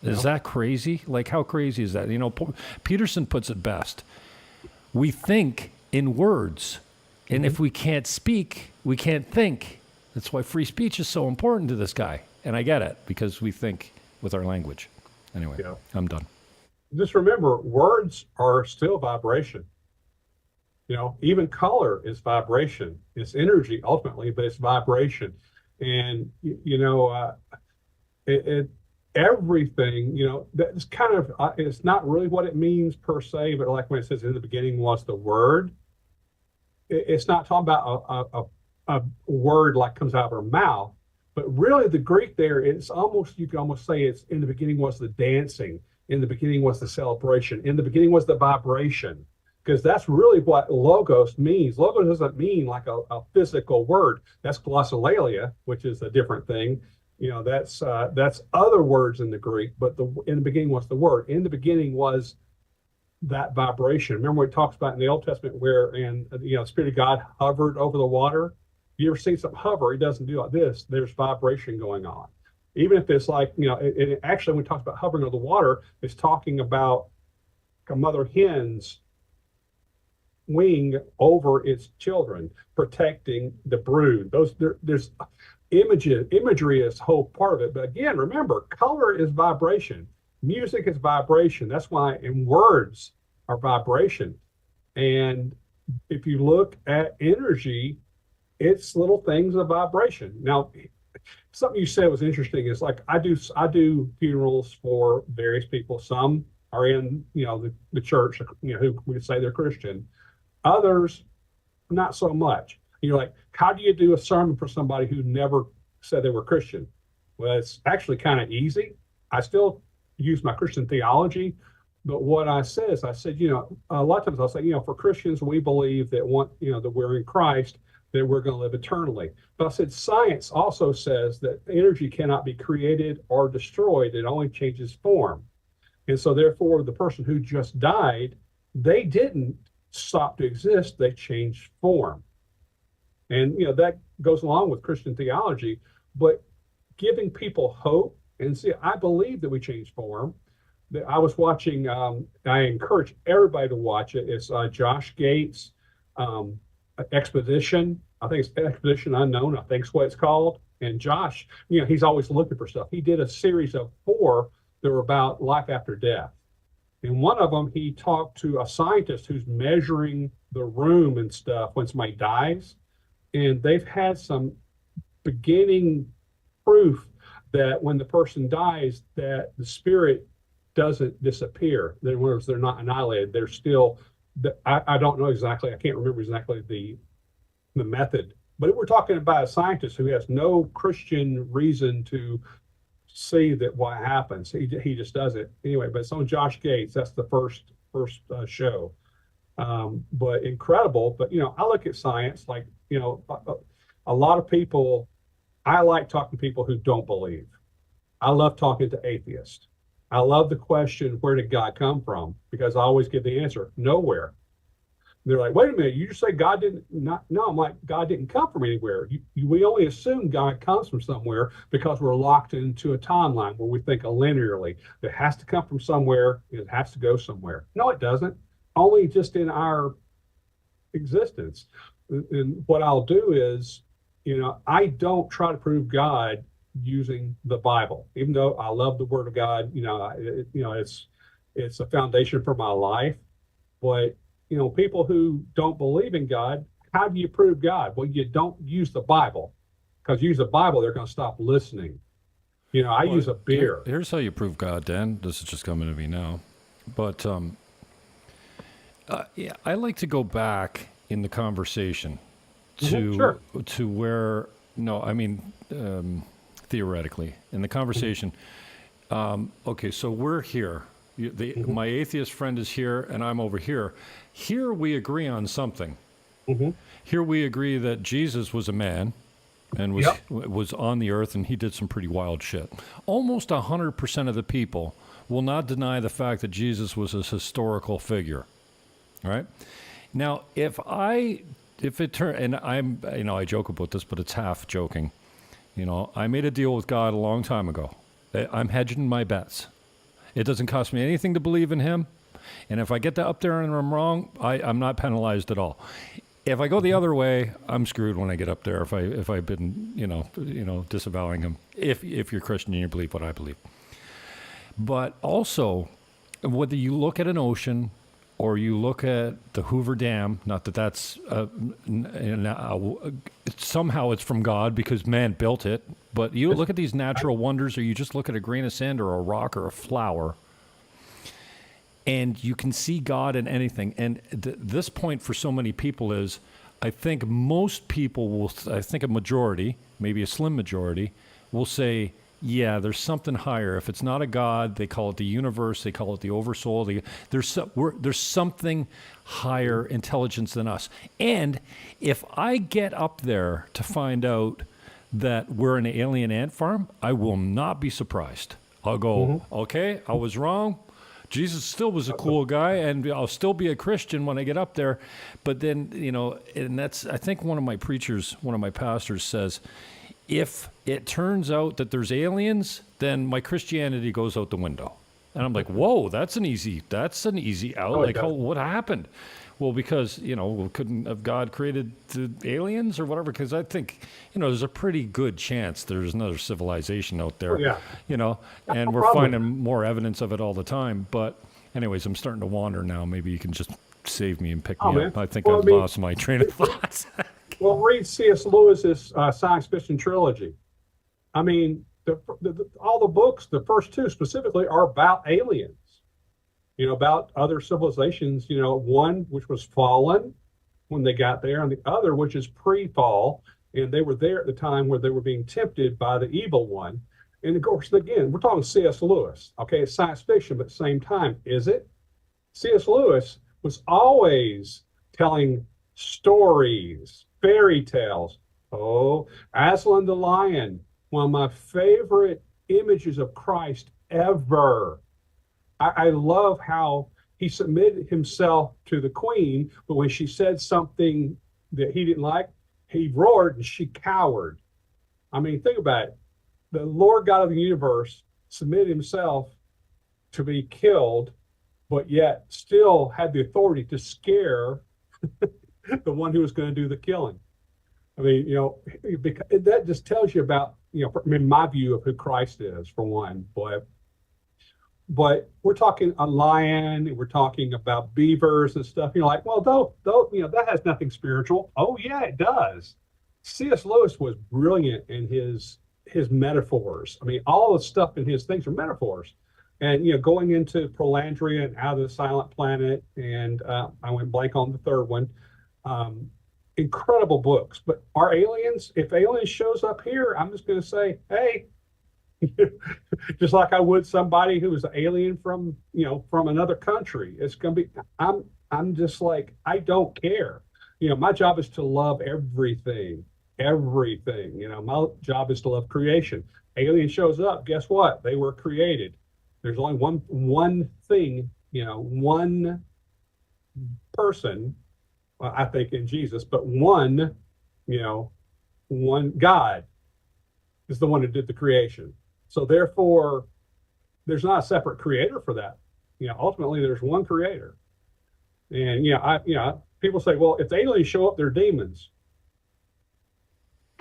Is that crazy? Like, how crazy is that? Peterson puts it best. We think in words, and if we can't speak, we can't think. That's why free speech is so important to this guy. And I get it, because we think with our language. Anyway, I'm done. Just remember, words are still vibration. Even color is vibration. It's energy ultimately, but it's vibration. And, everything, that's kind of, it's not really what it means per se, but like when it says in the beginning was the word, it's not talking about a word like comes out of our mouth, but really the Greek there, it's almost, you can almost say it's in the beginning was the dancing. In the beginning was the celebration. In the beginning was the vibration. Because that's really what logos means. Logos doesn't mean like a physical word. That's glossolalia, which is a different thing. That's other words in the Greek, but in the beginning was the word. In the beginning was that vibration. Remember what it talks about in the Old Testament where the Spirit of God hovered over the water? You ever seen something hover? It doesn't do like this. There's vibration going on. Even if it's like, it actually, when it talks about hovering over the water, it's talking about a mother hen's wing over its children, protecting the brood. There's imagery is whole part of it. But again, remember, color is vibration. Music is vibration. That's why in words are vibration. And if you look at energy, it's little things of vibration. Now, something you said was interesting is like I do funerals for various people. Some are in the church, who we say they're Christian. Others, not so much. You're like, how do you do a sermon for somebody who never said they were Christian? Well, it's actually kind of easy. I still use my Christian theology, but what I said is, a lot of times I'll say, for Christians, we believe that that we're in Christ, that we're going to live eternally. But I said, science also says that energy cannot be created or destroyed. It only changes form. And so therefore, the person who just died, they didn't stop to exist, they changed form. And that goes along with Christian theology, but giving people hope. And see, I believe that we change form. I was watching, I encourage everybody to watch it. It's Josh Gates' Expedition. I think it's Expedition Unknown, I think is what it's called. And Josh, he's always looking for stuff. He did a series of 4 that were about life after death. In one of them, he talked to a scientist who's measuring the room and stuff when somebody dies. And they've had some beginning proof that when the person dies, that the spirit doesn't disappear. In other words, they're not annihilated. They're still, I don't know exactly, I can't remember exactly the method. But we're talking about a scientist who has no Christian reason to see that what happens. He just does it anyway. But it's on Josh Gates. That's the first show. But incredible. But I look at science like a lot of people. I like talking to people who don't believe. I love talking to atheists. I love the question, where did God come from? Because I always give the answer, nowhere. They're like, wait a minute, you just say God didn't, no, I'm like, God didn't come from anywhere. We only assume God comes from somewhere because we're locked into a timeline where we think linearly. It has to come from somewhere, it has to go somewhere. No, it doesn't. Only just in our existence. And what I'll do is, I don't try to prove God using the Bible, even though I love the Word of God. It's a foundation for my life. But people who don't believe in God, how do you prove God? Well, you don't use the Bible, because use the Bible, they're going to stop listening. I use a beer. Here's how you prove God, Dan. This is just coming to me now, but yeah, I like to go back in the conversation to where theoretically in the conversation. Okay, so we're here. My atheist friend is here, and I'm over here. Here we agree on something. Here we agree that Jesus was a man and was on the earth, and he did some pretty wild shit. Almost 100% of the people will not deny the fact that Jesus was a historical figure. All right? Now, I joke about this, but it's half joking. I made a deal with God a long time ago. I'm hedging my bets. It doesn't cost me anything to believe in him. And if I get up there and I'm wrong, I'm not penalized at all. If I go the other way, I'm screwed when I get up there. If I've been, disavowing him. If you're Christian and you believe what I believe. But also, whether you look at an ocean or you look at the Hoover Dam, not that that's somehow it's from God because man built it, but you look at these natural wonders, or you just look at a grain of sand or a rock or a flower, and you can see God in anything. And this point for so many people is, I think most people will, I think a majority, maybe a slim majority, will say Yeah, there's something higher. If it's not a god, they call it the universe. They call it the oversoul. There's something higher intelligence than us. And if I get up there to find out that we're an alien ant farm, I will not be surprised. I'll go, okay, I was wrong. Jesus still was a cool guy, and I'll still be a Christian when I get up there. But then, and that's, I think one of my pastors says, if it turns out that there's aliens, then my Christianity goes out the window. And I'm like, whoa, that's an easy out. What happened? Well, because, couldn't have God created the aliens or whatever? Because I think, there's a pretty good chance there's another civilization out there, and we're finding more evidence of it all the time. But anyways, I'm starting to wander now. Maybe you can just save me and pick me up. I think I've lost my train of thought. Well, read C.S. Lewis's science fiction trilogy. I mean, all the books, the first two specifically, are about aliens. About other civilizations. One which was fallen when they got there, and the other which is pre-fall, and they were there at the time where they were being tempted by the evil one. And of course, again, we're talking C.S. Lewis. Okay, it's science fiction, but at the same time, is it? C.S. Lewis was always telling stories, fairy tales. Oh, Aslan the Lion, one of my favorite images of Christ ever. I love how he submitted himself to the queen, but when she said something that he didn't like, he roared and she cowered. I mean, think about it. The Lord God of the universe submitted himself to be killed, but yet still had the authority to scare the one who was going to do the killing. I mean, that just tells you about, in my view of who Christ is, for one. But we're talking a lion, and we're talking about beavers and stuff. You're like, well, though, that has nothing spiritual. Oh yeah, it does. C.S. Lewis was brilliant in his metaphors. I mean, all the stuff in his things are metaphors. And going into Prolandria and Out of the Silent Planet, and I went blank on the third one. Incredible books. But are aliens? If aliens shows up here, I'm just going to say, hey. Just like I would somebody who was an alien from another country. It's gonna be. I'm just like, I don't care. My job is to love everything. My job is to love creation. Alien shows up. Guess what? They were created. There's only one thing. One person. Well, I think in Jesus, but one God is the one who did the creation. So therefore, there's not a separate creator for that. Ultimately, there's one creator. And people say, well, if the aliens show up, they're demons.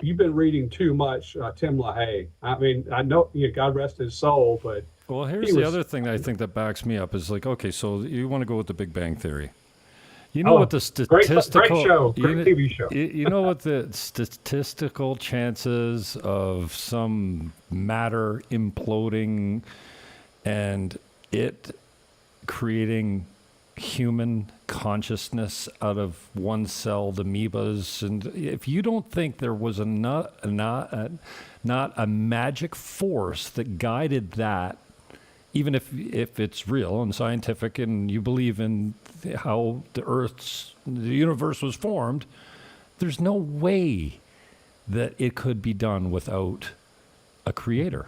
You've been reading too much Tim LaHaye. I mean, I know God rest his soul, but here's the other thing that I think that backs me up is like, okay, so you want to go with the Big Bang Theory. What the statistical great TV show. You know what the statistical chances of some matter imploding and it creating human consciousness out of one-celled amoebas, and if you don't think there was not a magic force that guided that, even if it's real and scientific and you believe in how the universe was formed, there's no way that it could be done without a creator.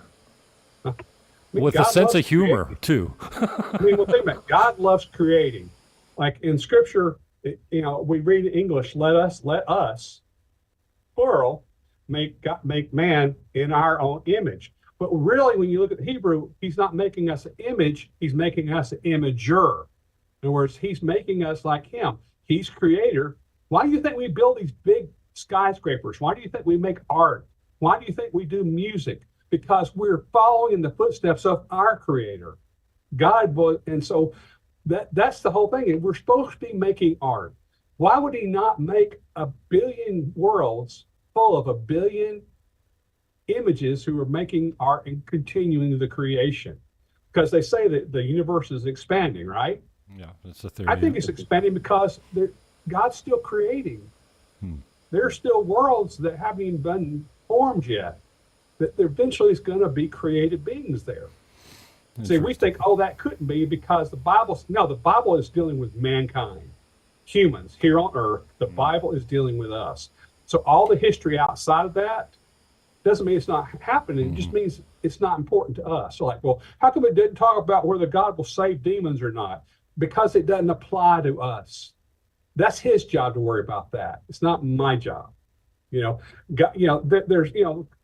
With God a sense of humor, too. Think about it. God loves creating. Like in Scripture, we read in English, let us, plural, make man in our own image. But really, when you look at the Hebrew, he's not making us an image, he's making us an imager. In other words, he's making us like him. He's creator. Why do you think we build these big skyscrapers? Why do you think we make art? Why do you think we do music? Because we're following in the footsteps of our creator. God was, and so that's the whole thing. And we're supposed to be making art. Why would he not make a billion worlds full of a billion images who are making art and continuing the creation? Because they say that the universe is expanding, right? Yeah, that's the theory. I think it's expanding because God's still creating. There are still worlds that haven't even been formed yet. that there eventually is going to be created beings there. See, we think, oh, that couldn't be because the Bible is dealing with mankind, humans here on earth. The Bible is dealing with us. So all the history outside of that doesn't mean it's not happening. It just means it's not important to us. So like, well, how come it didn't talk about whether God will save demons or not? Because it doesn't apply to us. That's his job to worry about that. It's not my job. God, there's,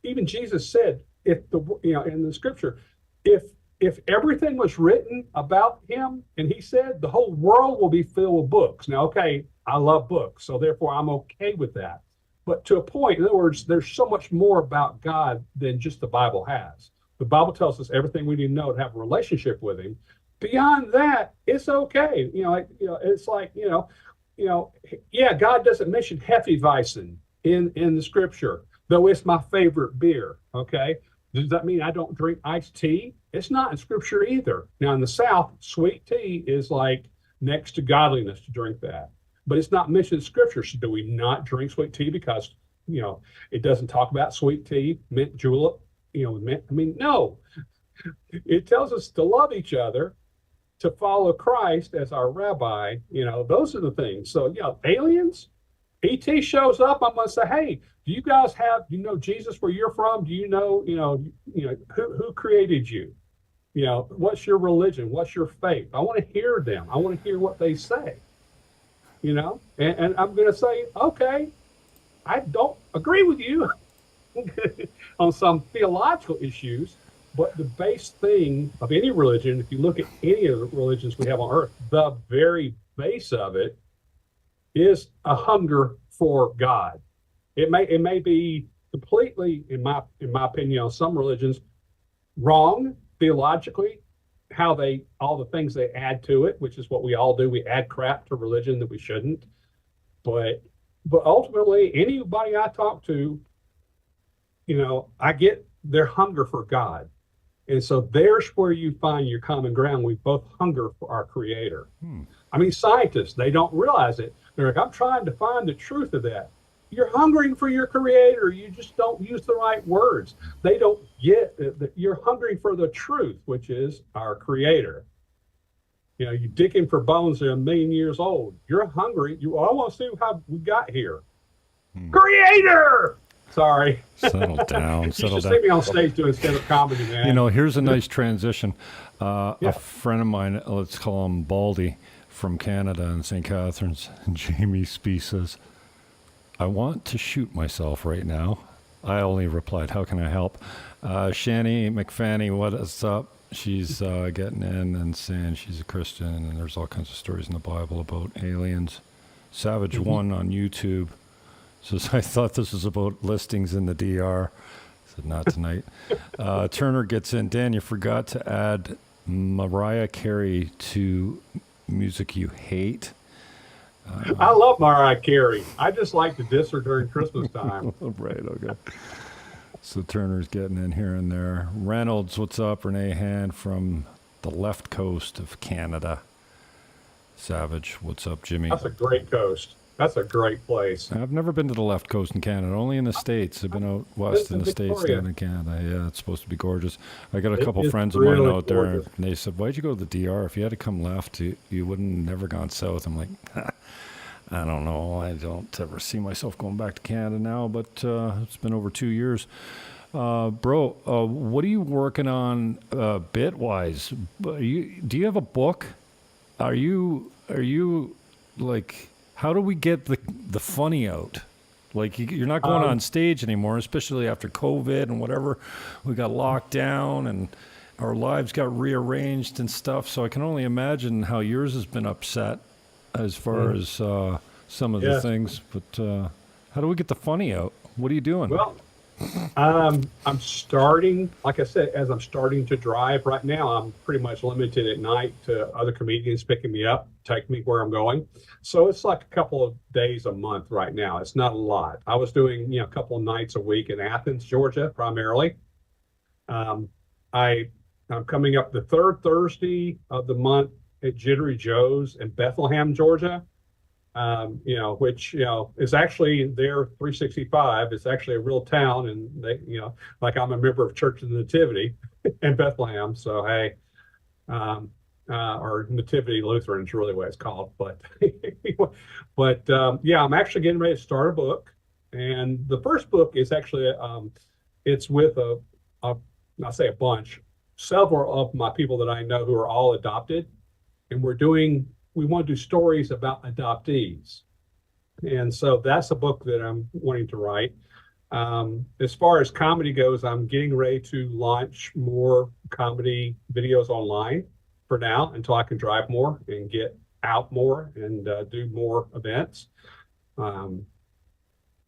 even Jesus said, if in the scripture, if everything was written about him, and he said the whole world will be filled with books. Now, okay, I love books, so therefore I'm okay with that. But to a point, in other words, there's so much more about God than just the Bible has. The Bible tells us everything we need to know to have a relationship with him. Beyond that, it's okay. It's like, yeah, God doesn't mention Hefeweizen in the scripture, though it's my favorite beer. Okay. Does that mean I don't drink iced tea? It's not in scripture either. Now in the South, sweet tea is like next to godliness to drink that, but it's not mentioned in scripture. So do we not drink sweet tea because, it doesn't talk about sweet tea, mint julep, no, it tells us to love each other, to follow Christ as our rabbi. Those are the things. So, aliens, ET shows up, I'm going to say, hey, do you guys do you know Jesus where you're from? Do you know, who created you? What's your religion? What's your faith? I want to hear them. I want to hear what they say, and I'm going to say, okay, I don't agree with you on some theological issues, but the base thing of any religion, if you look at any of the religions we have on earth, the very base of it is a hunger for God. It may be completely, in my opinion, on some religions, wrong theologically, all the things they add to it, which is what we all do. We add crap to religion that we shouldn't. But ultimately, anybody I talk to, I get their hunger for God. And so there's where you find your common ground. We both hunger for our Creator. Scientists, they don't realize it. They're like, I'm trying to find the truth of that. You're hungering for your Creator. You just don't use the right words. They don't get that you're hungering for the truth, which is our Creator. You're digging for bones that are 1,000,000 years old. You're hungry. I want to see how we got here. Creator! Sorry. Settle down. You should see me on stage doing stand-up comedy, man. Here's a nice transition. A friend of mine, let's call him Baldy, from Canada and St. Catharines, Jamie Spee says, I want to shoot myself right now. I only replied, how can I help? Shani McFanny, what is up? She's getting in and saying she's a Christian, and there's all kinds of stories in the Bible about aliens. Savage One on YouTube says, I thought this was about listings in the DR. I said, not tonight. Turner gets in. Dan, you forgot to add Mariah Carey to music you hate. I love Mariah Carey. I just like to diss her during Christmas time. Right, okay. So Turner's getting in here and there. Reynolds, what's up? Renee Hand from the left coast of Canada. Savage, what's up, Jimmy? That's a great coast. That's a great place. I've never been to the left coast in Canada, only in the States. I've been out west in the States, down in Canada. Yeah, it's supposed to be gorgeous. I got a couple friends of mine out there, and they said, why'd you go to the DR? If you had to come left, you wouldn't never gone south. I'm like, I don't know. I don't ever see myself going back to Canada now, but it's been over 2 years. Bro, what are you working on bit-wise? Do you have a book? Are you like... How do we get the funny out? Like, you're not going on stage anymore, especially after COVID and whatever. We got locked down and our lives got rearranged and stuff. So I can only imagine how yours has been upset as far as some of the things. But how do we get the funny out? What are you doing? Well, I'm starting, like I said, as I'm starting to drive right now, I'm pretty much limited at night to other comedians picking me up, take me where I'm going. So it's like a couple of days a month right now. It's not a lot. I was doing, a couple of nights a week in Athens, Georgia, primarily. I'm coming up the third Thursday of the month at Jittery Joe's in Bethlehem, Georgia. which, is actually their 365. It's actually a real town. And they, like I'm a member of Church of the Nativity in Bethlehem. So, hey, or Nativity Lutheran is really what it's called. But, yeah, I'm actually getting ready to start a book. And the first book is actually, it's with I say a bunch, several of my people that I know who are all adopted. And we want to do stories about adoptees. And so that's a book that I'm wanting to write. As far as comedy goes, I'm getting ready to launch more comedy videos online for now until I can drive more and get out more and do more events.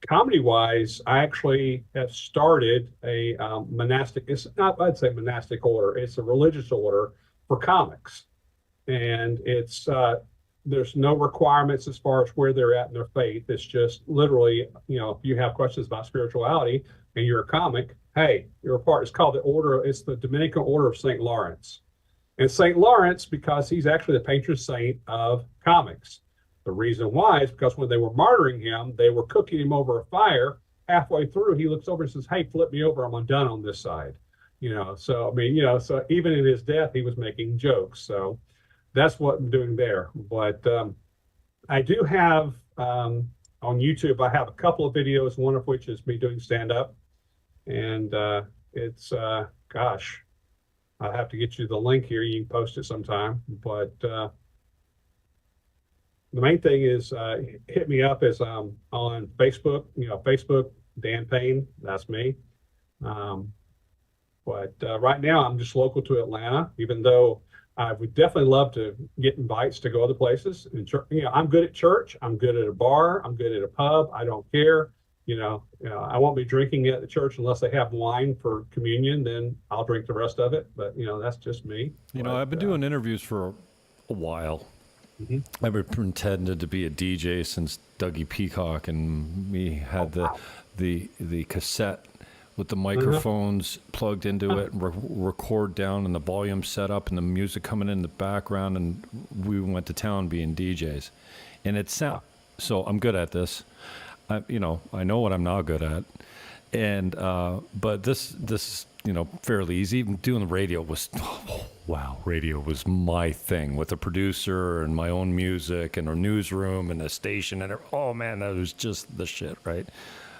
Comedy wise, I actually have started a monastic, it's not, I'd say monastic order, it's a religious order for comics. And it's there's no requirements as far as where they're at in their faith. It's just literally, if you have questions about spirituality and you're a comic, hey, you're a part. It's called it's the Dominican Order of St. Lawrence. And St. Lawrence, because he's actually the patron saint of comics. The reason why is because when they were martyring him, they were cooking him over a fire. Halfway through, he looks over and says, hey, flip me over. I'm undone on this side. So, so even in his death, he was making jokes. So that's what I'm doing there. But I do have on YouTube, I have a couple of videos, one of which is me doing stand-up. And it's, gosh, I'll have to get you the link here. You can post it sometime. But the main thing is hit me up as on Facebook, Facebook, Dan Payne, that's me. But right now I'm just local to Atlanta, even though I would definitely love to get invites to go other places. And I'm good at church. I'm good at a bar. I'm good at a pub. I don't care. I won't be drinking at the church unless they have wine for communion. Then I'll drink the rest of it. But that's just me. I've been doing interviews for a while. Mm-hmm. I've been pretended to be a DJ since Dougie Peacock and me had the cassette with the microphones plugged into it and record down and the volume set up and the music coming in the background, and we went to town being DJs. And so I'm good at this. I know what I'm not good at. And but this fairly easy. Even doing the radio was radio was my thing with a producer and my own music and a newsroom and a station and oh man, that was just the shit, right?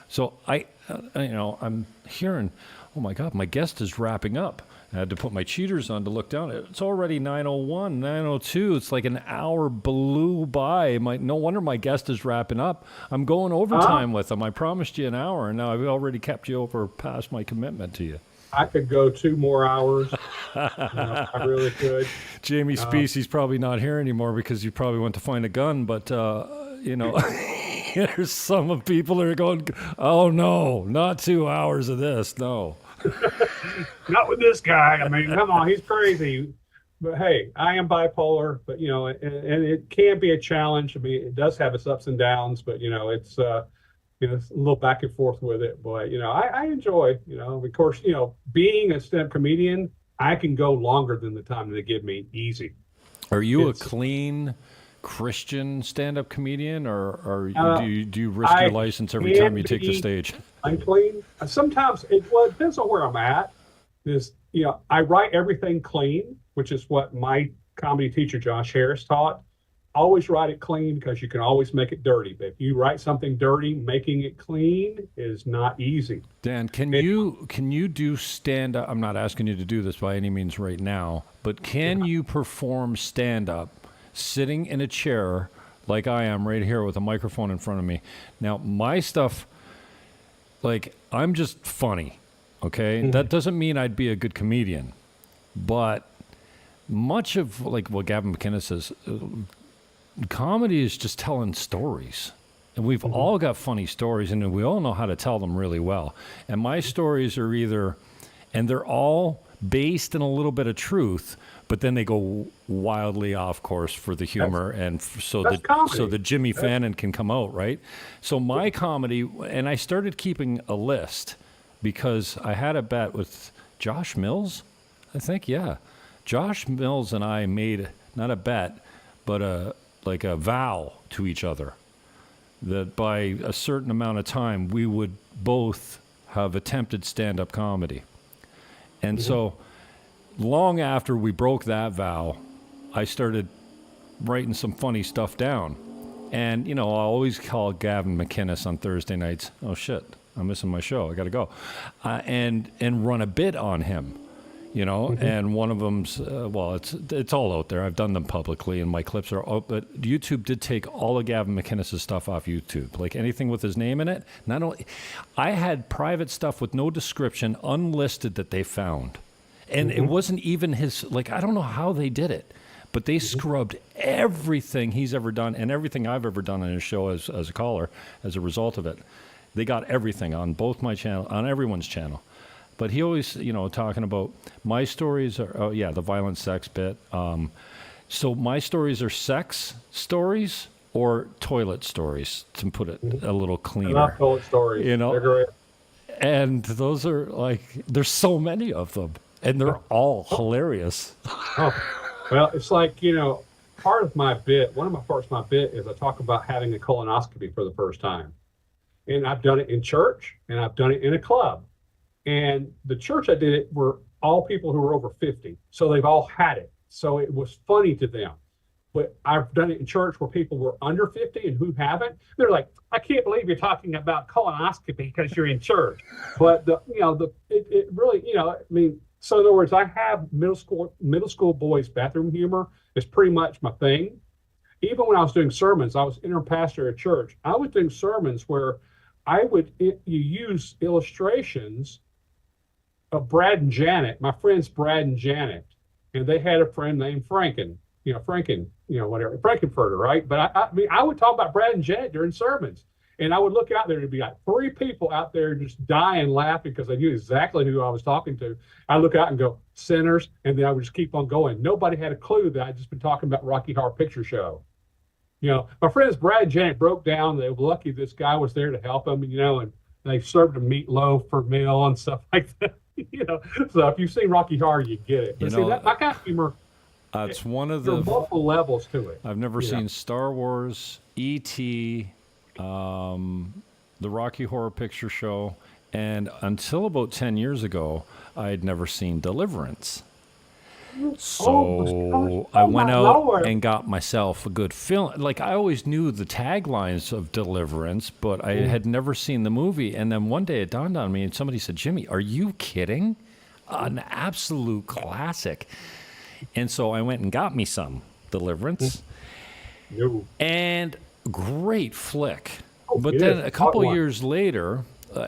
So I'm hearing, oh my God, my guest is wrapping up. I had to put my cheaters on to look down. It's already 9:01, 9:02. It's like an hour blew by. No wonder my guest is wrapping up. I'm going overtime with him. I promised you an hour, and now I've already kept you over past my commitment to you. I could go 2 more hours. I really could. Jamie Species probably not here anymore because you probably went to find a gun, but, there's some people that are going, oh, no, not 2 hours of this, no. Not with this guy. I mean, come on, he's crazy. But hey, I am bipolar, but and it can be a challenge. I mean, it does have its ups and downs, but it's it's a little back and forth with it. But I enjoy. Of course, being a stand-up comedian, I can go longer than the time they give me easy. Are you a clean Christian stand-up comedian, or do you risk your license every time you take the stage? I'm clean. Sometimes it depends on where I'm at. I write everything clean, which is what my comedy teacher Josh Harris taught. Always write it clean because you can always make it dirty. But if you write something dirty, making it clean is not easy. Dan, can you do stand-up? I'm not asking you to do this by any means right now, but can you perform stand-up sitting in a chair like I am right here with a microphone in front of me? Now, my stuff, I'm just funny, okay? Mm-hmm. That doesn't mean I'd be a good comedian, but much of what Gavin McKenna says, comedy is just telling stories. And we've all got funny stories, and we all know how to tell them really well. And my stories are and they're all based in a little bit of truth, but then they go wildly off course for the humor, so the Jimmy Fallon can come out, right? So my comedy, and I started keeping a list because I had a bet with Josh Mills, I think, yeah. Josh Mills and I made not a bet, but like a vow to each other that by a certain amount of time we would both have attempted stand-up comedy. And so long after we broke that vow, I started writing some funny stuff down. And, I always call Gavin McInnes on Thursday nights. Oh, shit, I'm missing my show. I got to go. And run a bit on him, And one of them's, it's all out there. I've done them publicly, and my clips are out. But YouTube did take all of Gavin McInnes' stuff off YouTube. Like anything with his name in it. Not only, I had private stuff with no description, unlisted that they found. And it wasn't even his, I don't know how they did it. But they scrubbed everything he's ever done and everything I've ever done on his show as a caller as a result of it. They got everything on both my channel, on everyone's channel. But he always, talking about my stories are, the violent sex bit. So my stories are sex stories or toilet stories, to put it a little cleaner. Not toilet stories. They're great. And those are there's so many of them. And they're all hilarious. Well, it's part of my bit, one of my parts of my bit is I talk about having a colonoscopy for the first time. And I've done it in church and I've done it in a club. And the church I did it were all people who were over 50. So they've all had it. So it was funny to them. But I've done it in church where people were under 50 and who haven't. They're like, I can't believe you're talking about colonoscopy because you're in church. But it really, so in other words, I have middle school boys' bathroom humor is pretty much my thing. Even when I was doing sermons, I was interim pastor at church. I was doing sermons where you use illustrations of Brad and Janet, my friends Brad and Janet, and they had a friend named Frankenfurter, right? But I would talk about Brad and Janet during sermons. And I would look out there and there'd be 3 people out there just dying laughing because they knew exactly who I was talking to. I look out and go, sinners, and then I would just keep on going. Nobody had a clue that I'd just been talking about Rocky Horror Picture Show. My friends Brad and Janet broke down. They were lucky this guy was there to help them, and they served a meatloaf for meal and stuff like that. So if you've seen Rocky Horror, you get it. But my kind of humor, it's one of there are multiple levels to it. I've never seen Star Wars, E.T., the Rocky Horror Picture Show, and until about 10 years ago, I had never seen Deliverance. So I went out and got myself a good film. I always knew the taglines of Deliverance, but I had never seen the movie. And then one day it dawned on me, and somebody said, Jimmy, are you kidding? An absolute classic. And so I went and got me some Deliverance. And great flick. But then a couple years later,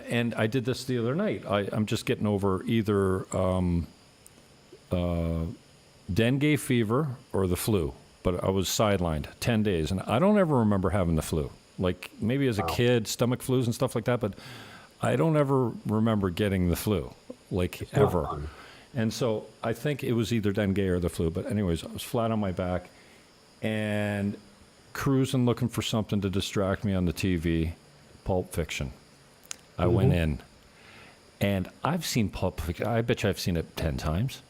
and I did this the other night, I'm just getting over either dengue fever or the flu, but I was sidelined 10 days. And I don't ever remember having the flu. Maybe as a kid, stomach flus and stuff like that, but I don't ever remember getting the flu, ever. Fun. And so I think it was either dengue or the flu. But anyways, I was flat on my back and cruising, looking for something to distract me on the TV. Pulp Fiction. I went in, and I've seen Pulp Fiction. I bet you I've seen it 10 times.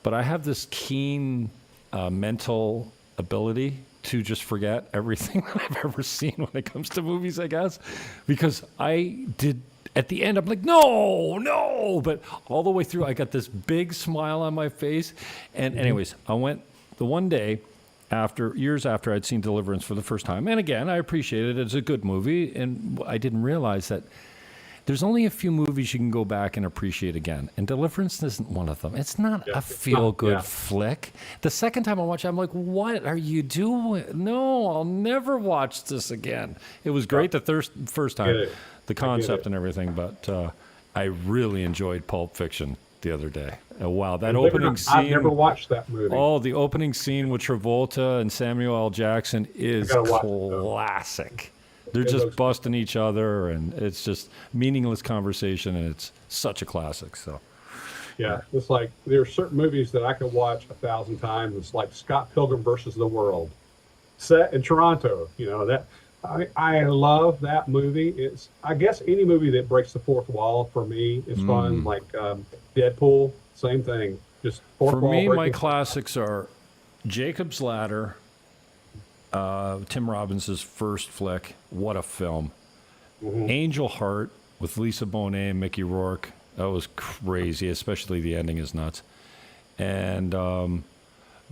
But I have this keen mental ability to just forget everything that I've ever seen when it comes to movies, I guess. Because I did, at the end, I'm like, no. But all the way through, I got this big smile on my face. And anyways, I went the one day, years after I'd seen Deliverance for the first time. And again, I appreciate it. It's a good movie. And I didn't realize that there's only a few movies you can go back and appreciate again. And Deliverance isn't one of them. It's not a feel-good flick. The second time I watched it, I'm like, what are you doing? No, I'll never watch this again. It was great the first time, the concept and everything. But I really enjoyed Pulp Fiction the other day. Wow, that opening scene. I've never watched that movie. Oh, the opening scene with Travolta and Samuel L. Jackson is classic. They're just busting each other, and it's just meaningless conversation, and it's such a classic. So, yeah, it's like there are certain movies that I could watch 1,000 times. It's like Scott Pilgrim versus the World, set in Toronto. I love that movie. It's, I guess, any movie that breaks the fourth wall for me is fun. Like Deadpool, same thing. Just fourth wall. For me, my classics are Jacob's Ladder, Tim Robbins' first flick. What a film. Mm-hmm. Angel Heart with Lisa Bonet and Mickey Rourke. That was crazy, especially the ending is nuts. And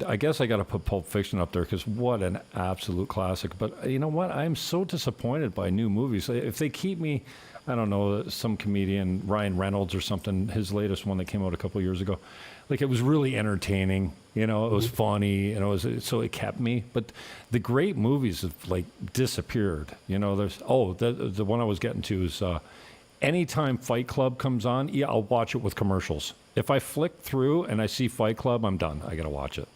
I guess I got to put Pulp Fiction up there because what an absolute classic. But you know what? I'm so disappointed by new movies. If they keep me, I don't know, some comedian, Ryan Reynolds or something, his latest one that came out a couple of years ago, like it was really entertaining. You know, it was funny, and so it kept me. But the great movies have like disappeared. You know, there's the one I was getting to is anytime Fight Club comes on, yeah, I'll watch it with commercials. If I flick through and I see Fight Club, I'm done. I gotta watch it.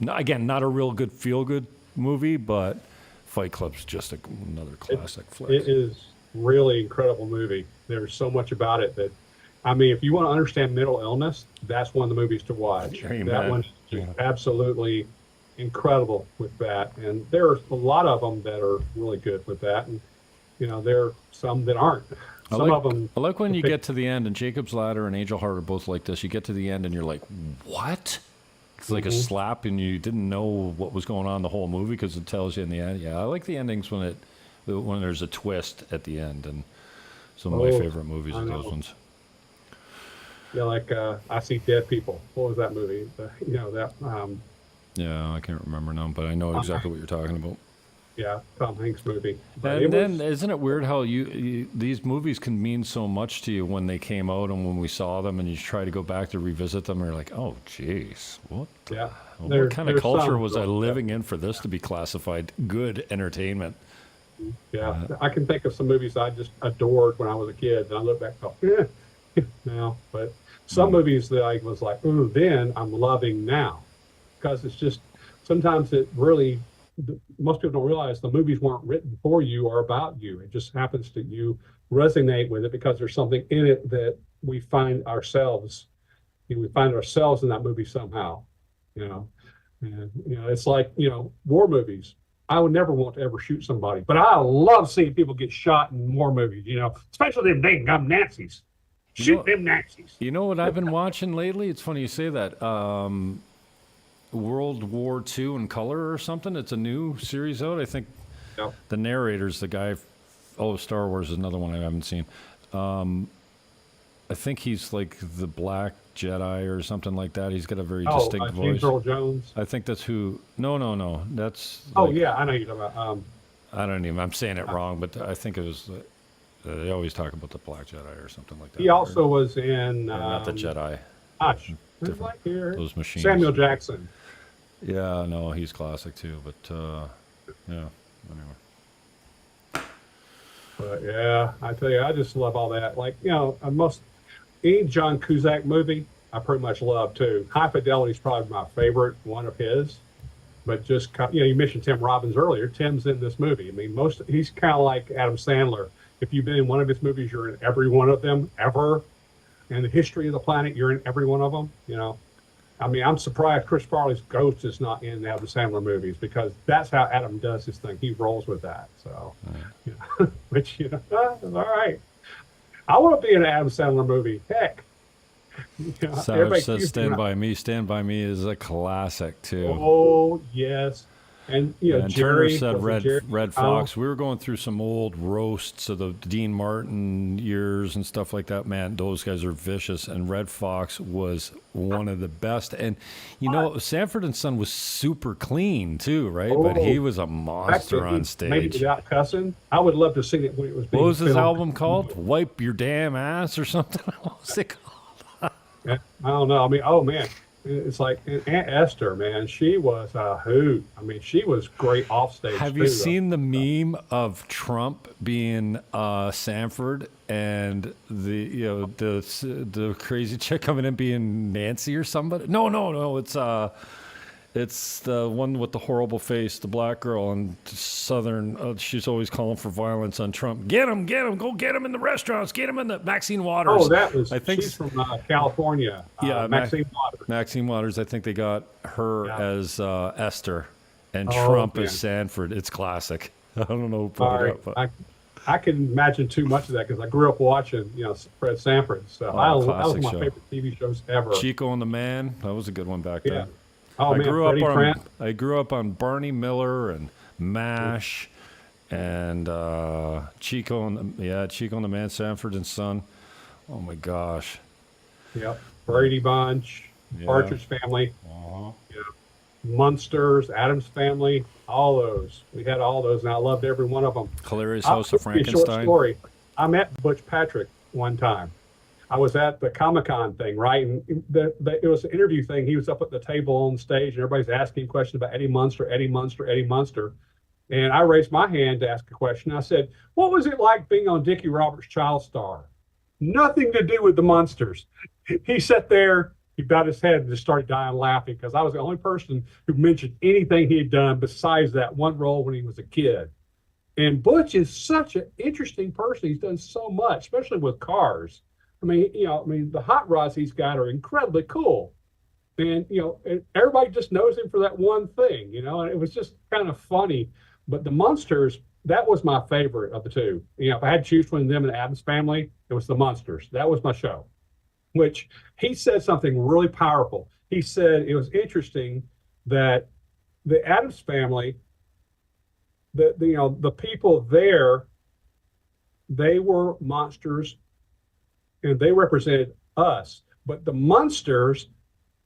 Again, not a real good feel-good movie, but Fight Club's just another classic flick. It is really incredible movie. There's so much about it that, I mean, if you want to understand mental illness, that's one of the movies to watch. Amen. That one is absolutely incredible with that. And there's a lot of them that are really good with that. And, you know, there are some that aren't. Some of them. I like when you get to the end, and Jacob's Ladder and Angel Heart are both like this. You get to the end, and you're like, what? It's like a slap, and you didn't know what was going on the whole movie because it tells you in the end. Yeah, I like the endings when there's a twist at the end, and some of my favorite movies are those ones. Yeah, like I See Dead People. What was that movie? Yeah, I can't remember now, but I know exactly what you're talking about. Yeah, Tom Hanks movie. And then, isn't it weird how these movies can mean so much to you when they came out and when we saw them, and you try to go back to revisit them, and you're like, oh, jeez, what kind of culture was I living in for this to be classified good entertainment? Yeah, I can think of some movies I just adored when I was a kid, and I look back and go, now. But some movies that I was like, ooh, then I'm loving now, because it's just sometimes it really. Most people don't realize the movies weren't written for you or about you. It just happens that you resonate with it because there's something in it that we find ourselves. We find ourselves in that movie somehow. And it's like war movies. I would never want to ever shoot somebody, but I love seeing people get shot in war movies. Especially them dang gum Nazis. Shoot them Nazis. You know what I've been watching lately? It's funny you say that. World War II in color or something. It's a new series out. I think the narrator's the guy. Star Wars is another one I haven't seen. I think he's like the Black Jedi or something like that. He's got a very distinct voice. James Earl Jones. I think that's who. No. That's. I know you're talking about. I don't even. I'm saying it wrong, but I think it was. They always talk about the Black Jedi or something like that. He also was in. Not the Jedi. Gosh, different. Those machines. Samuel Jackson. Yeah, no, he's classic too, but anyway. But yeah, I tell you, I just love all that. Like, any John Cusack movie, I pretty much love too. High Fidelity is probably my favorite one of his. But just, you mentioned Tim Robbins earlier. Tim's in this movie. I mean, he's kind of like Adam Sandler. If you've been in one of his movies, you're in every one of them ever. And the history of the planet, you're in every one of them, I mean, I'm surprised Chris Farley's Ghost is not in the Adam Sandler movies because that's how Adam does his thing. He rolls with that. So, which, all right. I want to be in an Adam Sandler movie. Heck. Savage says Stand By Me. Stand By Me is a classic, too. Oh, yes. And, and Jerry Turner said Red Fox. We were going through some old roasts of the Dean Martin years and stuff like that. Man, those guys are vicious. And Red Fox was one of the best. And, Sanford and Son was super clean, too, right? But he was a monster on stage. Maybe without cussing. I would love to see it when it was being What was his filmed. album called? Wipe Your Damn Ass or something? What was it called? I don't know. I mean, oh, man. It's like Aunt Esther, man. She was a hoot. I mean, she was great off stage. Have you seen the meme of Trump being Sanford and the crazy chick coming in being Nancy or somebody? No. It's the one with the horrible face, the black girl and Southern. She's always calling for violence on Trump. Get him! Go get him in the restaurants. Get him in the Maxine Waters. Oh, that was. I think she's from California. Yeah, Maxine Waters. Maxine Waters. I think they got her as Esther, and Trump as Sanford. It's classic. I don't know who put it up, but. I can imagine too much of that because I grew up watching, Fred Sanford. So that was my favorite TV shows ever. Chico and the Man. That was a good one back then. Oh man, Freddie Prinze. I grew up on Barney Miller and MASH and Chico and the Man Sanford and Son. Oh my gosh. Yep. Brady Bunch, Yeah. Partridge Family, Uh-huh. Munsters, Adams Family, all those. We had all those, and I loved every one of them. Hilarious I'll House of give you a short Frankenstein. story. I met Butch Patrick one time. I was at the Comic-Con thing, right? And it was an interview thing. He was up at the table on stage, and everybody's asking questions about Eddie Munster, Eddie Munster, Eddie Munster. And I raised my hand to ask a question. I said, "What was it like being on Dickie Roberts' Child Star?" Nothing to do with the Munsters. He sat there, he bowed his head and just started dying laughing because I was the only person who mentioned anything he had done besides that one role when he was a kid. And Butch is such an interesting person. He's done so much, especially with cars. I mean, the hot rods he's got are incredibly cool. And, everybody just knows him for that one thing, and it was just kind of funny. But the Munsters, that was my favorite of the two. If I had to choose between them and the Addams Family, it was the Munsters. That was my show, which he said something really powerful. He said it was interesting that the Addams Family, the people there, they were monsters and they represented us. But the Munsters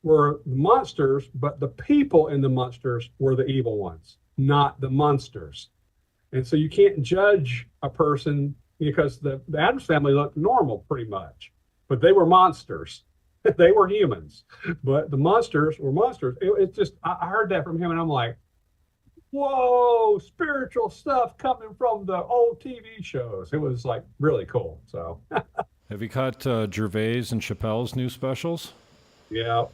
were the monsters, but the people in the Munsters were the evil ones, not the monsters. And so you can't judge a person because the Addams Family looked normal pretty much, but they were monsters. They were humans, but the monsters were monsters. It just, I heard that from him and I'm like, whoa, spiritual stuff coming from the old TV shows. It was like really cool. So Have you caught Gervais and Chappelle's new specials? yeah.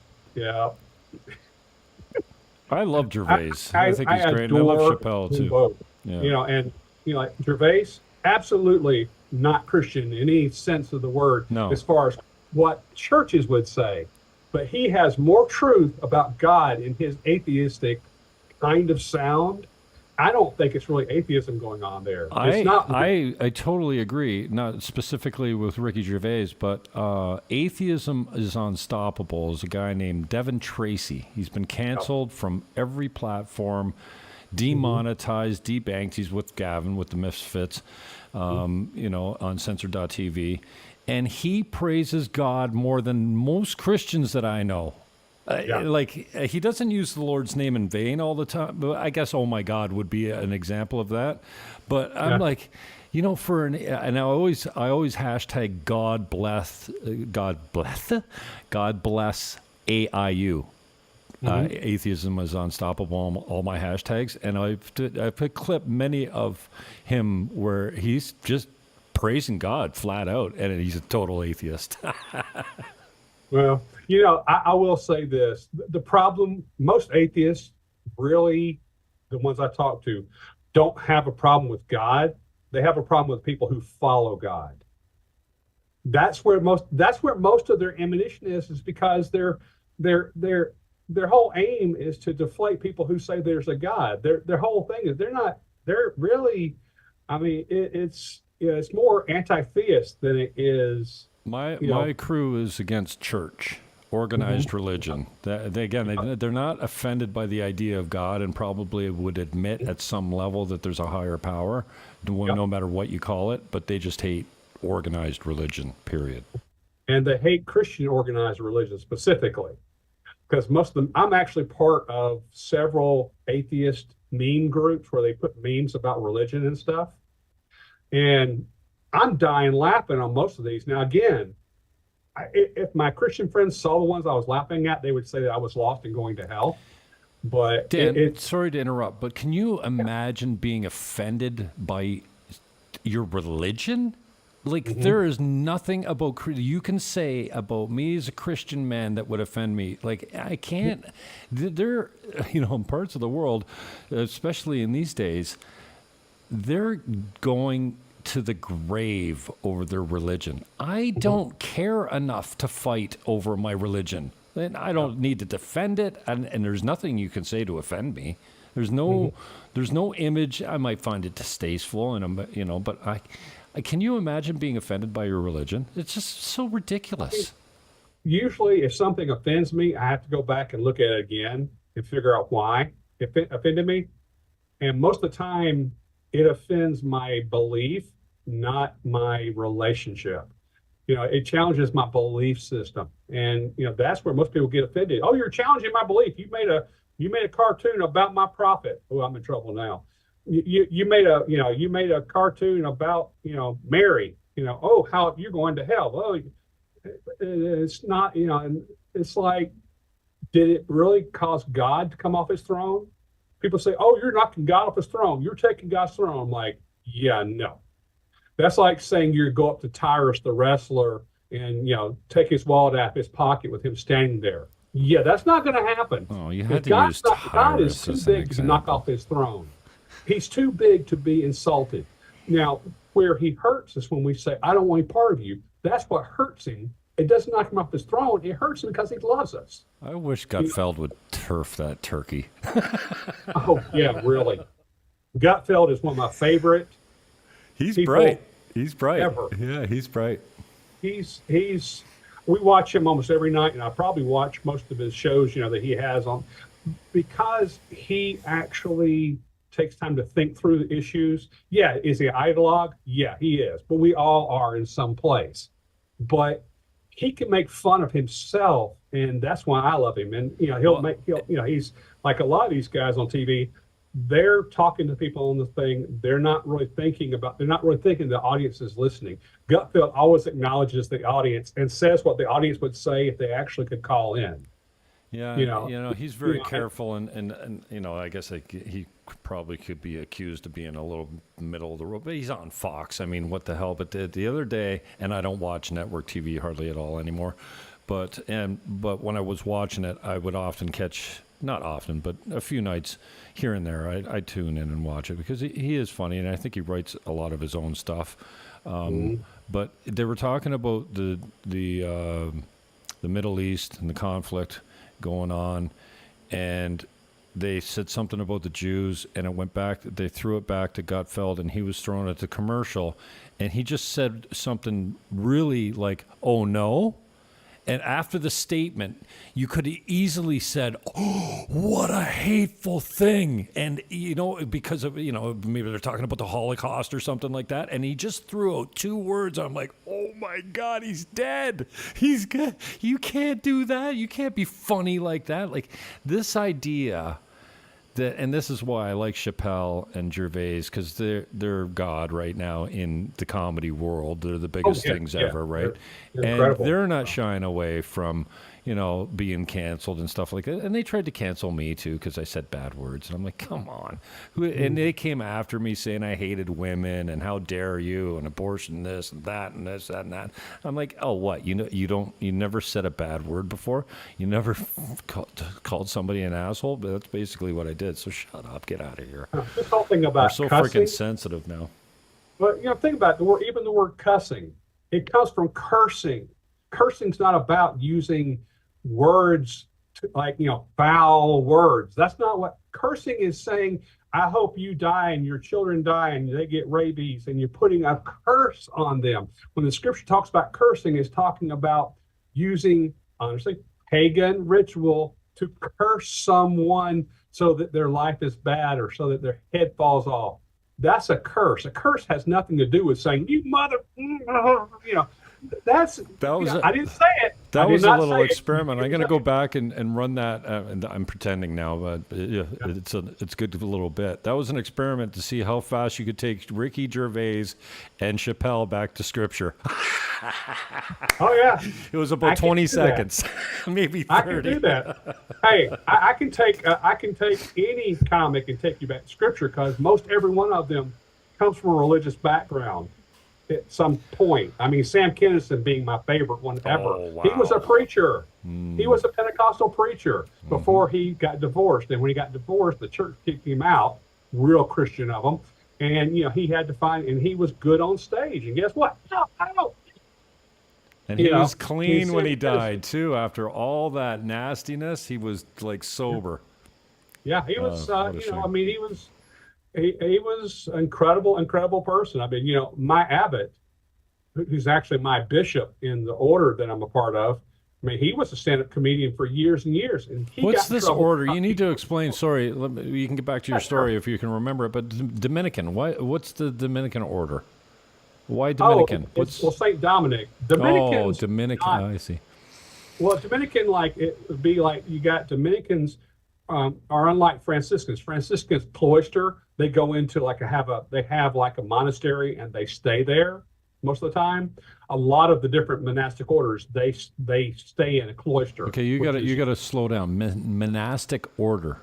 I love Gervais. I think he's great. And I adore love Chappelle them too. both. Yeah. Like Gervais, absolutely not Christian in any sense of the word, No. as far as what churches would say. But he has more truth about God in his atheistic kind of sound. I don't think it's really atheism going on there. It's not. I totally agree. Not specifically with Ricky Gervais, but atheism is unstoppable. Is a guy named Devin Tracy. He's been canceled from every platform, demonetized, debanked. He's with Gavin with the Misfits, on censored.tv. And he praises God more than most Christians that I know. He doesn't use the Lord's name in vain all the time. But I guess "oh my God" would be an example of that. But I'm like, and I always hashtag God bless AIU. Atheism is unstoppable. All my hashtags, and I've clipped many of him where he's just praising God flat out, and he's a total atheist. Well, I will say this. The problem, most atheists, really, the ones I talk to, don't have a problem with God. They have a problem with people who follow God. That's where most of their ammunition is because their whole aim is to deflate people who say there's a God. Their whole thing is they're really, it's more anti-theist than it is. My crew is against church, organized religion. They're not offended by the idea of God and probably would admit at some level that there's a higher power, no matter what you call it, but they just hate organized religion, period. And they hate Christian organized religion specifically. Because most of them, I'm actually part of several atheist meme groups where they put memes about religion and stuff. And I'm dying laughing on most of these. Now, again, if my Christian friends saw the ones I was laughing at, they would say that I was lost and going to hell. But Dan, sorry to interrupt, but can you imagine being offended by your religion? Like, there is nothing about you can say about me as a Christian man that would offend me. Like, I can't. There, in parts of the world, especially in these days, they're going to the grave over their religion. I don't care enough to fight over my religion. And I don't need to defend it. And there's nothing you can say to offend me. There's no image. I might find it distasteful, and but can you imagine being offended by your religion? It's just so ridiculous. Usually, if something offends me, I have to go back and look at it again and figure out why it offended me. And most of the time, it offends my belief, not my relationship. It challenges my belief system, and that's where most people get offended. Oh, you're challenging my belief. You made a cartoon about my prophet. Oh, I'm in trouble now. You made a cartoon about Mary. Oh, how you're going to hell. Oh, it's not. And it's like, did it really cause God to come off his throne? People say, oh, you're knocking God off his throne. You're taking God's throne. I'm like, yeah, no. That's like saying you go up to Tyrus, the wrestler, and take his wallet out of his pocket with him standing there. Yeah, that's not going to happen. Oh, you had to use God is Tyrus too as an big to knock example. off his throne. He's too big to be insulted. Now, where he hurts is when we say, I don't want any part of you. That's what hurts him. It doesn't knock him off his throne. It hurts him because he loves us. I wish Gutfeld would turf that turkey. Oh, yeah, really. Gutfeld is one of my favorite. He's people bright. He's bright. ever. Yeah, he's bright. He's we watch him almost every night, and I probably watch most of his shows, that he has on, because he actually takes time to think through the issues. Yeah, is he an ideologue? Yeah, he is. But we all are in some place. But he can make fun of himself, and that's why I love him. And he's like a lot of these guys on TV. They're talking to people on the thing. They're not really thinking the audience is listening. Gutfeld always acknowledges the audience and says what the audience would say if they actually could call in. Yeah, he's very careful, and I guess he probably could be accused of being a little middle of the road, but he's on Fox. I mean, what the hell? But the other day, and I don't watch network TV hardly at all anymore, but when I was watching it, I would often catch, not often, but a few nights here and there, I tune in and watch it because he is funny, and I think he writes a lot of his own stuff. But they were talking about the Middle East and the conflict going on, and they said something about the Jews, and it went back. They threw it back to Gutfeld, and he was thrown at the commercial, and he just said something really like, "Oh no." And after the statement, you could have easily said, "Oh, what a hateful thing!" And because of maybe they're talking about the Holocaust or something like that. And he just threw out two words. I'm like, "Oh my God, he's dead! He's good. You can't do that. You can't be funny like that." Like this idea that, and this is why I like Chappelle and Gervais, because they're God right now in the comedy world. They're the biggest things ever, right? They're and incredible. they're not shying away from being canceled and stuff like that. And they tried to cancel me too because I said bad words. And I'm like, come on. And they came after me saying I hated women and how dare you and abortion this and that and this, that and that. I'm like, oh, what? You never said a bad word before? You never called somebody an asshole? But that's basically what I did. So shut up. Get out of here. This whole thing about We're so cussing, freaking sensitive now. but think about the word. Even the word cussing, it comes from cursing. Cursing's not about using words foul words. That's not what cursing is saying. I hope you die and your children die and they get rabies, and you're putting a curse on them. When the scripture talks about cursing, it's talking about using, honestly, pagan ritual to curse someone so that their life is bad or so that their head falls off. That's a curse. A curse has nothing to do with saying, you mother, I didn't say it. That was a little experiment. I'm going to go back and run that. And I'm pretending now, but it's good for a little bit. That was an experiment to see how fast you could take Ricky Gervais and Chappelle back to scripture. Oh yeah, it was about 20 seconds, maybe 30. I can do that. Hey, I can take any comic and take you back to scripture because most every one of them comes from a religious background. At some point. I mean, Sam Kinison being my favorite one ever. Oh, wow. He was a preacher. He was a Pentecostal preacher before he got divorced. And when he got divorced, the church kicked him out, real Christian of him. And, he had to and he was good on stage. And guess what? No. And he was clean when he died, too. After all that nastiness, he was, sober. Yeah, he was, he was an incredible person. I mean, my abbot, who's actually my bishop in the order that I'm a part of, I mean, he was a stand-up comedian for years and years, and he What's got in this trouble. order? You need to explain. Sorry, you can get back to your story if you can remember it. But Dominican, what's the Dominican order? Why Dominican? Well, Saint Dominic. Oh, Dominicans. Dominican. I see. Well, Dominican, like it would be like you got Dominicans are unlike Franciscans. Franciscans cloister. They go into like they have like a monastery and they stay there most of the time. A lot of the different monastic orders they stay in a cloister. Okay, you got to slow down. Monastic order.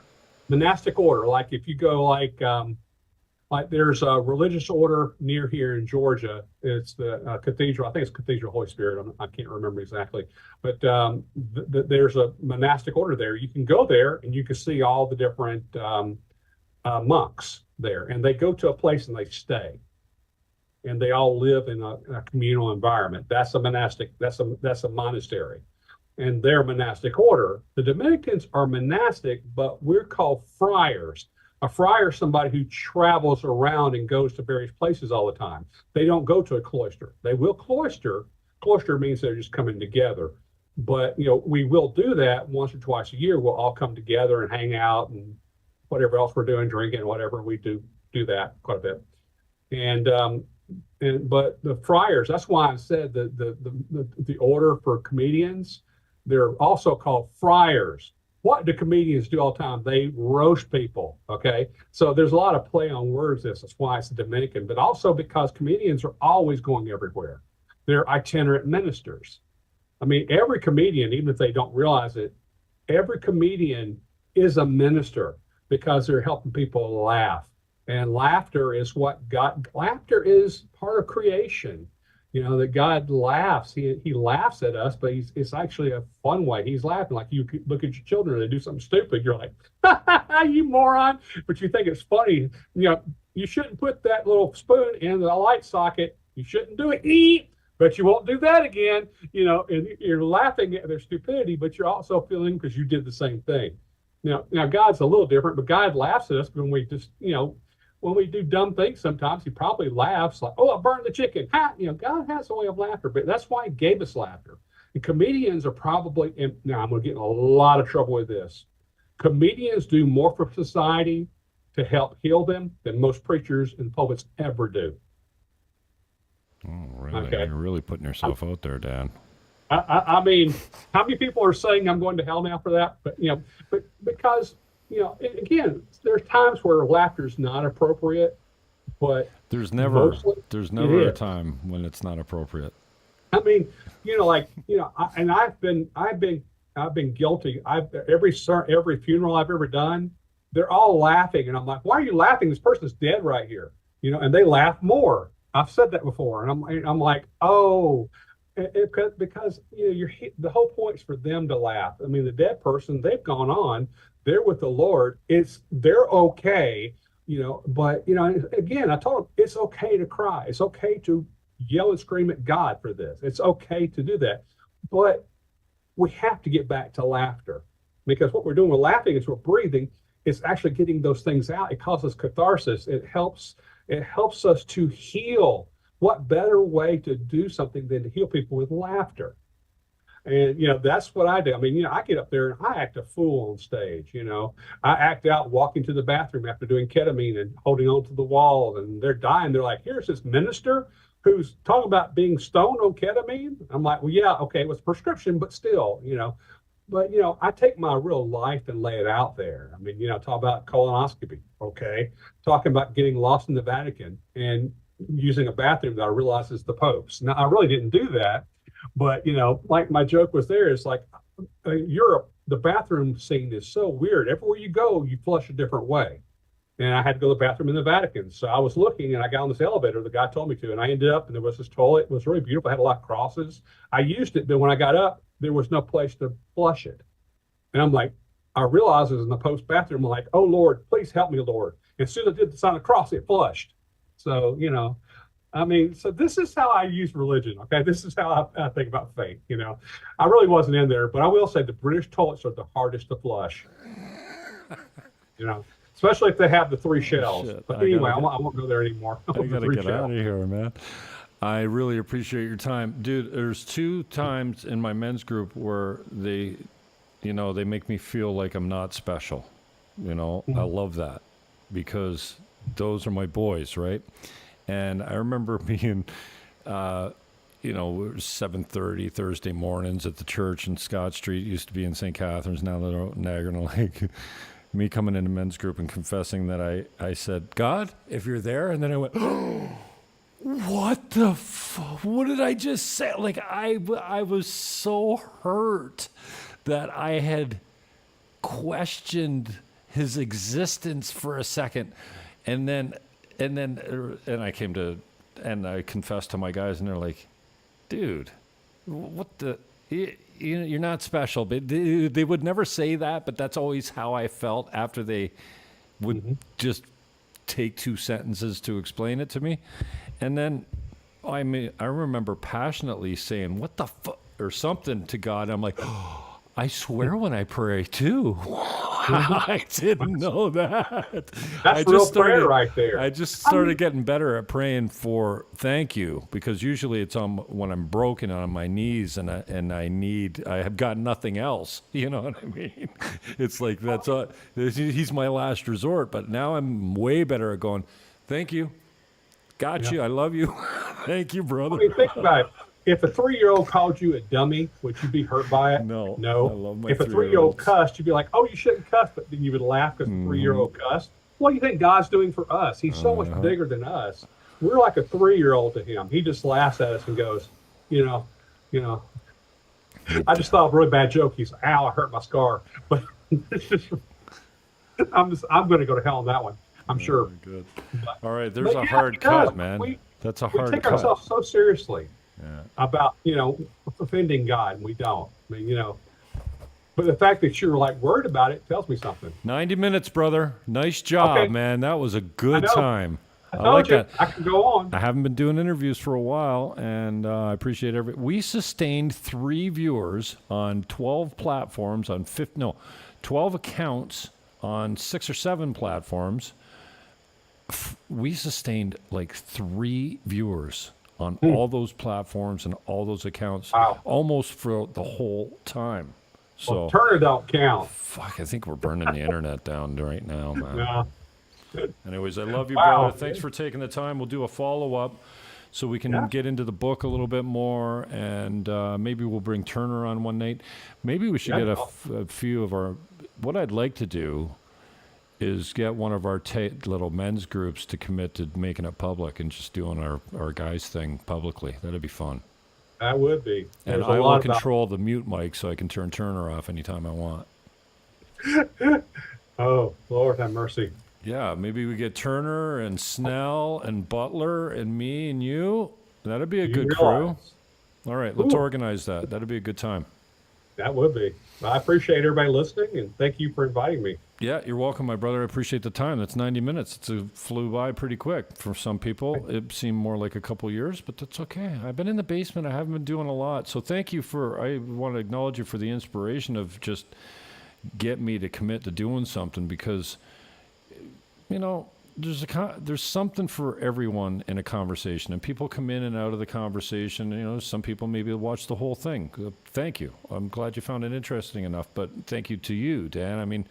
Monastic order, like if you go like there's a religious order near here in Georgia. It's the cathedral. I think it's Cathedral Holy Spirit. I can't remember exactly, but there's a monastic order there. You can go there and you can see all the different monks there, and they go to a place and they stay, and they all live in a communal environment. That's a monastic. That's a monastery, and their monastic order. The Dominicans are monastic, but we're called friars. A friar is somebody who travels around and goes to various places all the time. They don't go to a cloister. They will cloister. Cloister means they're just coming together. But, we will do that once or twice a year. We'll all come together and hang out and whatever else we're doing, drinking, whatever. We do that quite a bit. But the friars, that's why I said the order for comedians, they're also called friars. What do comedians do all the time? They roast people, okay? So there's a lot of play on words. That's why it's the Dominican, but also because comedians are always going everywhere. They're itinerant ministers. I mean, every comedian, even if they don't realize it, every comedian is a minister because they're helping people laugh. And laughter is laughter is part of creation. That God laughs. He laughs at us, but it's actually a fun way. He's laughing. Like you look at your children and they do something stupid. You're like, you moron. But you think it's funny. You shouldn't put that little spoon in the light socket. You shouldn't do it. Eat. But you won't do that again. And you're laughing at their stupidity, but you're also feeling because you did the same thing. Now God's a little different, but God laughs at us when we just, when we do dumb things, sometimes he probably laughs like, oh, I burned the chicken. God has a way of laughter, but that's why he gave us laughter. And comedians are probably, and now I'm going to get in a lot of trouble with this. Comedians do more for society to help heal them than most preachers and poets ever do. Oh, really? Okay. You're really putting yourself out there, Dan. I mean, how many people are saying I'm going to hell now for that? But, but because, again, there's times where laughter is not appropriate, but there's never a time when it's not appropriate. I mean, and I've been guilty. Every funeral I've ever done, they're all laughing, and I'm like, why are you laughing? This person's dead right here, and they laugh more. I've said that before, and I'm like, oh. Because the whole point is for them to laugh. I mean, the dead person, they've gone on, they're with the Lord. They're okay, But again, I told them it's okay to cry. It's okay to yell and scream at God for this. It's okay to do that, but we have to get back to laughter because what we're doing, we're laughing is we're breathing. It's actually getting those things out. It causes catharsis. It helps us to heal. What better way to do something than to heal people with laughter? And, that's what I do. I mean, I get up there and I act a fool on stage, I act out walking to the bathroom after doing ketamine and holding on to the wall and they're dying. They're like, here's this minister who's talking about being stoned on ketamine. I'm like, well, yeah, okay, it was prescription, but still, But, I take my real life and lay it out there. I mean, talk about colonoscopy, okay? Talking about getting lost in the Vatican and using a bathroom that I realize is the Pope's. Now, I really didn't do that, but, like my joke was there, it's like Europe, the bathroom scene is so weird. Everywhere you go, you flush a different way. And I had to go to the bathroom in the Vatican. So I was looking and I got on this elevator, the guy told me to, and I ended up and there was this toilet. It was really beautiful. I had a lot of crosses. I used it, but when I got up, there was no place to flush it. And I'm like, I realized it was in the Pope's bathroom. I'm like, oh, Lord, please help me, Lord. And as soon as I did the sign of the cross, it flushed. So, so this is how I use religion, okay? This is how I think about faith, I really wasn't in there, but I will say the British toilets are the hardest to flush, especially if they have the 3 shells. Shit, but anyway, I won't go there anymore. I got to get out of here, man. I really appreciate your time. Dude, there's 2 times in my men's group where they make me feel like I'm not special. I love that because those are my boys, right? And I remember being, it was 7:30 Thursday mornings at the church in Scott Street. It used to be in St. Catharines, now they're out in Niagara Lake. Me coming into men's group and confessing that I said, God, if you're there, and then I went, what the what did I just say? Like, I was so hurt that I had questioned his existence for a second. And I came to, and I confessed to my guys, and they're like, dude, what the, you're not special. But they would never say that, but that's always how I felt after they would just take 2 sentences to explain it to me. And then I remember passionately saying, what the fuck, or something to God. I'm like, oh, I swear when I pray too. I didn't know that. That's real prayer right there. I just started getting better at praying for thank you, because usually it's when I'm broken on my knees and I have got nothing else. You know what I mean? It's like he's my last resort. But now I'm way better at going, thank you. Got you. I love you. Thank you, brother. I mean, think about it. If a 3-year-old called you a dummy, would you be hurt by it? No. I love my if a 3-year-old cussed, you'd be like, oh, you shouldn't cuss, but then you would laugh because the 3-year-old cussed. What do you think God's doing for us? He's so much bigger than us. We're like a 3-year-old to him. He just laughs at us and goes, I just thought of a really bad joke. He's, ow, I hurt my scar. But I'm going to go to hell on that one. I'm sure. Good. All right, there's a hard cut, man. That's a hard cut. We take ourselves so seriously Yeah. about, offending God, and we don't. I mean, but the fact that you're like worried about it tells me something. 90 minutes, brother. Nice job, Okay. man. That was a good time. I like told you, that. I can go on. I haven't been doing interviews for a while, and I appreciate we sustained 3 viewers on 12 platforms, 12 accounts on 6 or 7 platforms. We sustained like 3 viewers on all those platforms and all those accounts, almost for the whole time. So Well, Turner don't count. fuck, I think we're burning the internet down right now, man. No. Anyways, I love you, Wow. brother. Thanks for taking the time. We'll do a follow-up so we can get into the book a little bit more, and maybe we'll bring Turner on one night. Maybe we should get a few of our... What I'd like to do is get one of our little men's groups to commit to making it public and just doing our guys thing publicly. That'd be fun. That would be. And I will control the mute mic so I can turn Turner off anytime I want. Oh, Lord have mercy. Yeah, maybe we get Turner and Snell and Butler and me and you. That'd be a good crew. All right, let's organize that. That'd be a good time. That would be. Well, I appreciate everybody listening, and thank you for inviting me. Yeah, you're welcome, my brother. I appreciate the time. That's 90 minutes. It flew by pretty quick. For some people, it seemed more like a couple years, but that's okay. I've been in the basement. I haven't been doing a lot. So thank you I want to acknowledge you for the inspiration of just get me to commit to doing something, because, there's something for everyone in a conversation, and people come in and out of the conversation. Some people maybe watch the whole thing. Thank you. I'm glad you found it interesting enough, but thank you to you, Dan. I mean,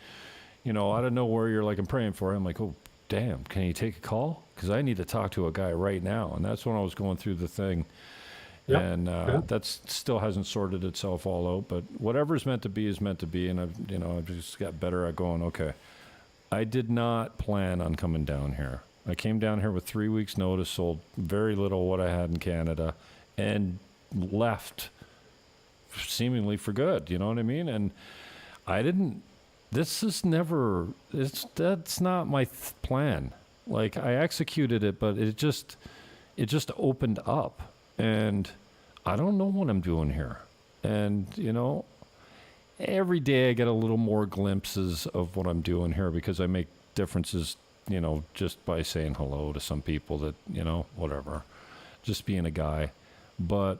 out of nowhere, you're like, I'm praying for you. I'm like, oh, damn, can you take a call? Because I need to talk to a guy right now. And that's when I was going through the thing. Yep. And that still hasn't sorted itself all out. But whatever's meant to be is meant to be. And I've just got better at going, okay, I did not plan on coming down here. I came down here with 3 weeks' notice, sold very little what I had in Canada, and left seemingly for good. You know what I mean? And I didn't... that's not my plan. Like, I executed it, but it just opened up, and I don't know what I'm doing here. And, every day I get a little more glimpses of what I'm doing here, because I make differences, just by saying hello to some people that, whatever, just being a guy. But,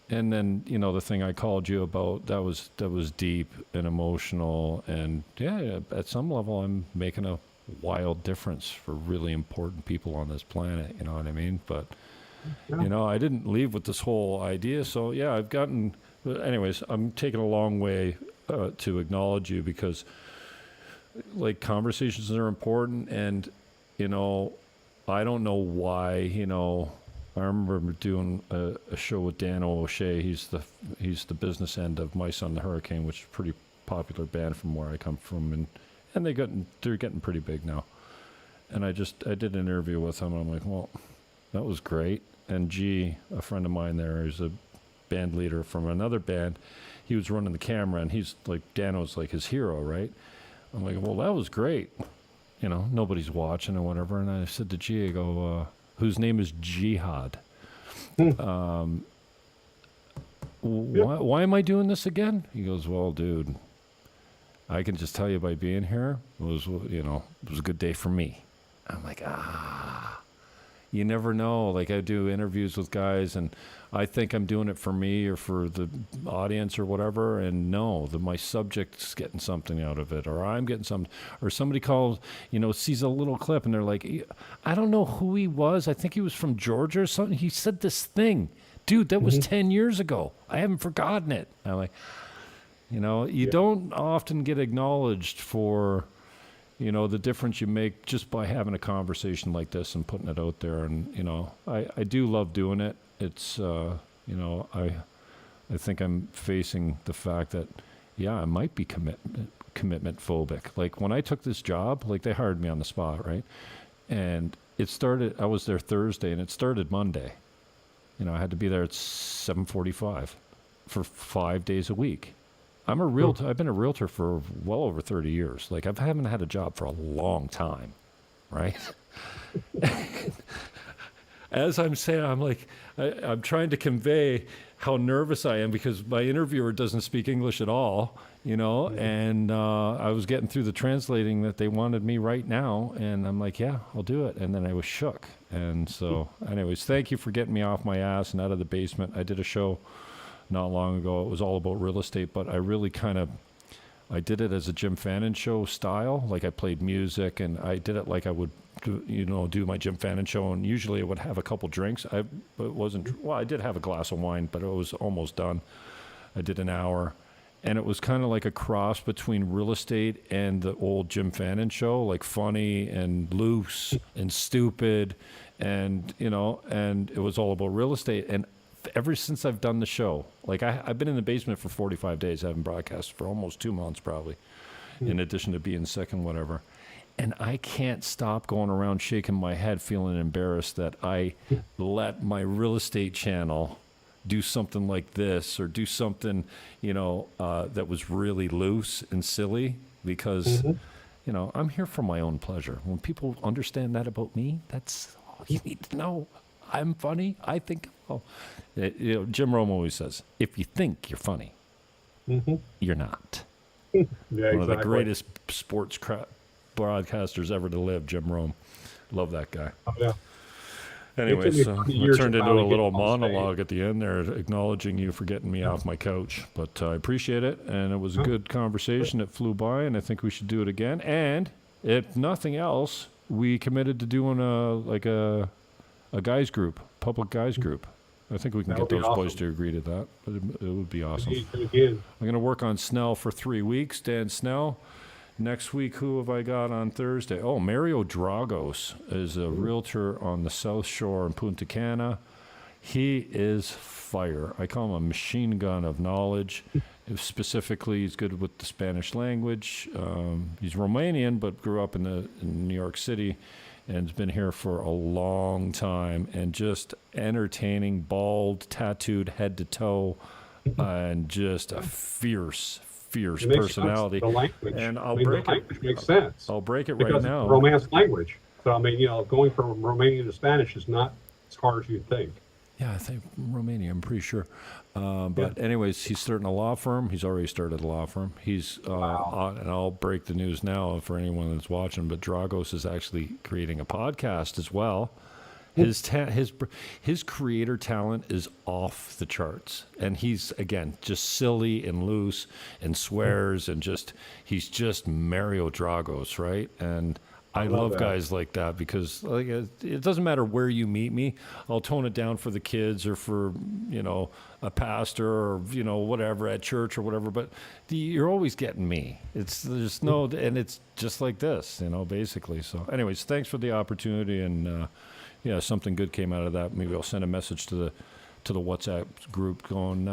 and then, the thing I called you about, that was deep and emotional. And yeah, at some level, I'm making a wild difference for really important people on this planet. You know what I mean? But Yeah. You know, I didn't leave with this whole idea. So yeah, I've gotten. Anyways, I'm taking a long way to acknowledge you because, like, conversations are important, and you know, I don't know why. You know, I remember doing a show with Dan O'Shea. He's the business end of My Son the Hurricane, which is a pretty popular band from where I come from, and they're getting pretty big now. And I did an interview with him, and I'm like, well, that was great. And G, a friend of mine there, who's a band leader from another band, he was running the camera, and he's like, Dano's like his hero, right? I'm like, well, that was great. You know, nobody's watching or whatever. And I said to G, I go, whose name is Jihad. Why am I doing this again? He goes, well, dude, I can just tell you by being here, it was a good day for me. I'm like, you never know. Like, I do interviews with guys, and I think I'm doing it for me or for the audience or whatever, and no, my subject's getting something out of it, or I'm getting something, or somebody calls, sees a little clip, and they're like, I don't know who he was. I think he was from Georgia or something. He said this thing. Dude, that was 10 years ago. I haven't forgotten it. I'm like, you don't often get acknowledged for, the difference you make just by having a conversation like this and putting it out there. And, I do love doing it. It's, I think I'm facing the fact that, I might be commitment phobic. Like, when I took this job, like, they hired me on the spot, right? And I was there Thursday, and it started Monday. I had to be there at 7:45 for 5 days a week. I'm a realtor. I've been a realtor for well over 30 years. Like, I haven't had a job for a long time, right? As I'm saying, I'm like, I'm trying to convey how nervous I am because my interviewer doesn't speak English at all, and I was getting through the translating that they wanted me right now, and I'm like, yeah, I'll do it. And then I was shook. And so, anyways, thank you for getting me off my ass and out of the basement. I did a show not long ago. It was all about real estate, but I really I did it as a Jim Fannin show style. Like, I played music, and I did it like I would do my Jim Fannin show, and usually I would have a couple drinks. I did have a glass of wine, but it was almost done. I did an hour, and it was kind of like a cross between real estate and the old Jim Fannin show, like funny and loose and stupid, and and it was all about real estate. And ever since I've done the show, like, I've been in the basement for 45 days. I haven't broadcast for almost 2 months, probably, in addition to being sick and whatever. And I can't stop going around shaking my head, feeling embarrassed that I let my real estate channel do something like this, or do something, that was really loose and silly, because, I'm here for my own pleasure. When people understand that about me, that's all you need to know. I'm funny. I think, Jim Rome always says, if you think you're funny, you're not. One of the greatest sports broadcasters ever to live, Jim Rome. Love that guy. Oh, yeah. Anyway, so I turned into a little monologue at the end there, acknowledging you for getting me off my couch. But I appreciate it, and it was a good conversation. It flew by, and I think we should do it again. And if nothing else, we committed to doing a guys group, public guys group. I think we can get those boys to agree to that. But it would be awesome. I'm going to work on Snell for 3 weeks. Dan Snell. Next week, who have I got on Thursday? Oh, Mario Dragos is a realtor on the South Shore in Punta Cana. He is fire. I call him a machine gun of knowledge. Specifically, he's good with the Spanish language. He's Romanian, but grew up in New York City, and has been here for a long time, and just entertaining, bald, tattooed head to toe, and just a fierce personality. The language, and the language makes sense. I'll break it because right now. It's Romance language. So, going from Romanian to Spanish is not as hard as you'd think. Yeah, I think Romania, I'm pretty sure. But anyways, he's starting a law firm. He's already started a law firm. He's and I'll break the news now for anyone that's watching, but Dragos is actually creating a podcast as well. His creator talent is off the charts, and he's, again, just silly and loose and swears, and he's just Mario Dragos, right? And I love love that. guys like that because like it doesn't matter where you meet me. I'll tone it down for the kids or for a pastor or whatever at church or whatever. But you're always getting me. There's no, and it's just like this, basically. So, anyways, thanks for the opportunity, and something good came out of that. Maybe I'll send a message to the WhatsApp group going,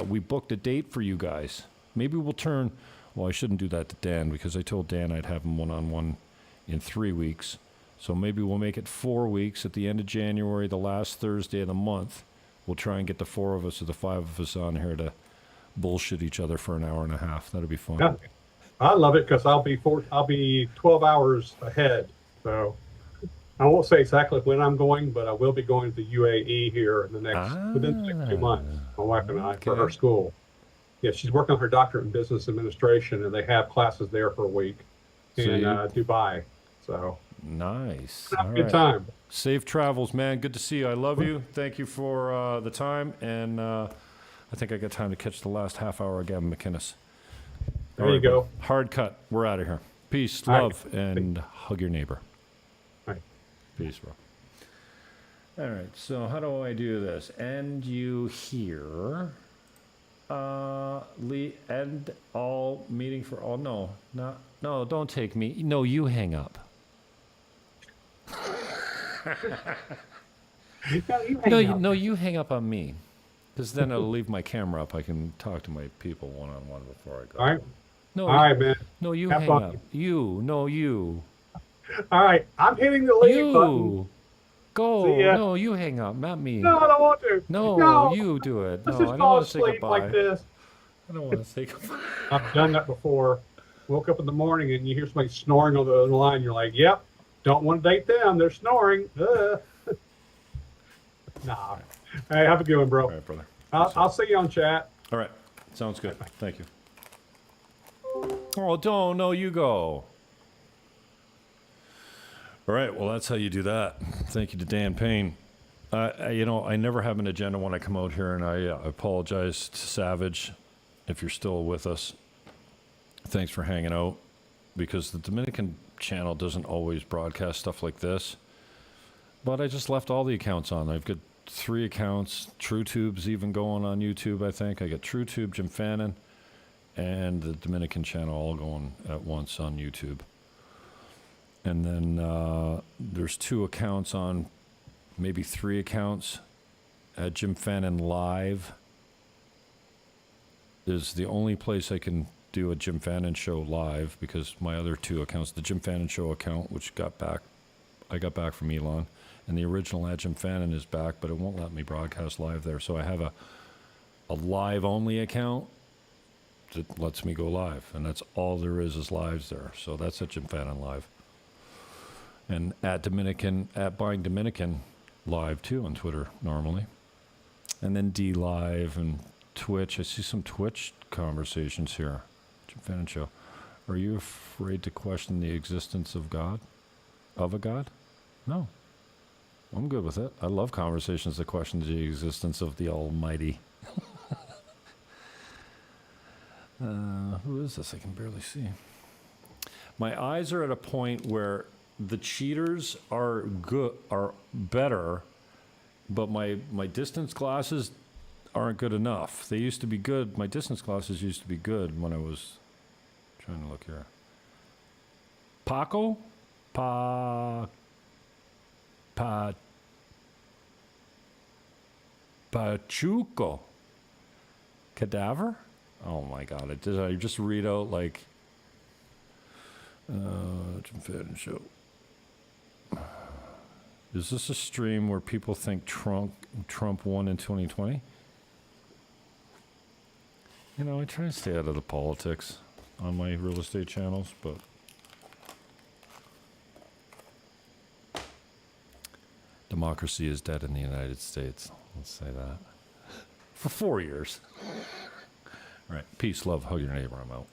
we booked a date for you guys. Maybe we'll turn. Well, I shouldn't do that to Dan because I told Dan I'd have him one-on-one in 3 weeks. So maybe we'll make it 4 weeks at the end of January, the last Thursday of the month. We'll try and get the 4 of us or the 5 of us on here to bullshit each other for an hour and a half. That'll be fun. Yeah. I love it because I'll be 12 hours ahead. So I won't say exactly when I'm going, but I will be going to the UAE here in within the next 2 months. My wife and I for her school. Yeah, she's working on her doctorate in business administration, and they have classes there for a week in Dubai. So nice. Have a good time. Safe travels, man. Good to see you. I love you. Thank you for the time, and I think I got time to catch the last half hour of Gavin McInnes. There you go. Hard cut. We're out of here. Peace, All love, and hug your neighbor. All right. Peace, bro. All right. So how do I do this? End you here. End all meeting for all. No, don't take me. No, you hang up. You hang up on me, because then I'll leave my camera up. I can talk to my people one-on-one before I go. All right. No, all right, man. No, you Have hang fun. up. You. All right, I'm hitting the leave button. Go. See ya. No, you hang up, not me. No, I don't want to. No, you do it. No, Let's just I don't fall want to say asleep goodbye. like this. I don't want to say goodbye. I've done that before. Woke up in the morning and you hear somebody snoring on the other line. You're like, yep, don't want to date them. They're snoring. Nah. Hey, have a good one, bro. All right, brother. I'll see you on chat. All right. Sounds good. Thank you. Oh, don't. No, you go. All right. Well, that's how you do that. Thank you to Dan Payne. I never have an agenda when I come out here, and I apologize to Savage if you're still with us. Thanks for hanging out, because the Dominican channel doesn't always broadcast stuff like this. But I just left all the accounts on. I've got 3 accounts. TrueTube's even going on YouTube, I think. I got TrueTube, Jim Fannin, and the Dominican channel all going at once on YouTube. And then there's 2 accounts on, maybe 3 accounts at Jim Fannin Live. Is the only place I can do a Jim Fannin show live, because my other 2 accounts, the Jim Fannin show account, which I got back from Elon, and the original at Jim Fannin is back, but it won't let me broadcast live there. So I have a live only account that lets me go live, and that's all there is lives there. So that's at Jim Fannin Live. And at Buying Dominican Live too on Twitter normally. And then D Live and Twitch. I see some Twitch conversations here. Jim Fannin Show. Are you afraid to question the existence of God? Of a God? No. I'm good with it. I love conversations that question the existence of the Almighty. Who is this? I can barely see. My eyes are at a point where the cheaters are better, but my distance glasses aren't good enough. They used to be good. My distance glasses used to be good when I was trying to look here. Paco? Pachuco. Cadaver? Oh my God. Did I just read out like Jim Fannin Show. Is this a stream where people think Trump won in 2020? I try to stay out of the politics on my real estate channels, but democracy is dead in the United States. Let's say that. For 4 years. All right. Peace, love, hug your neighbor. I'm out.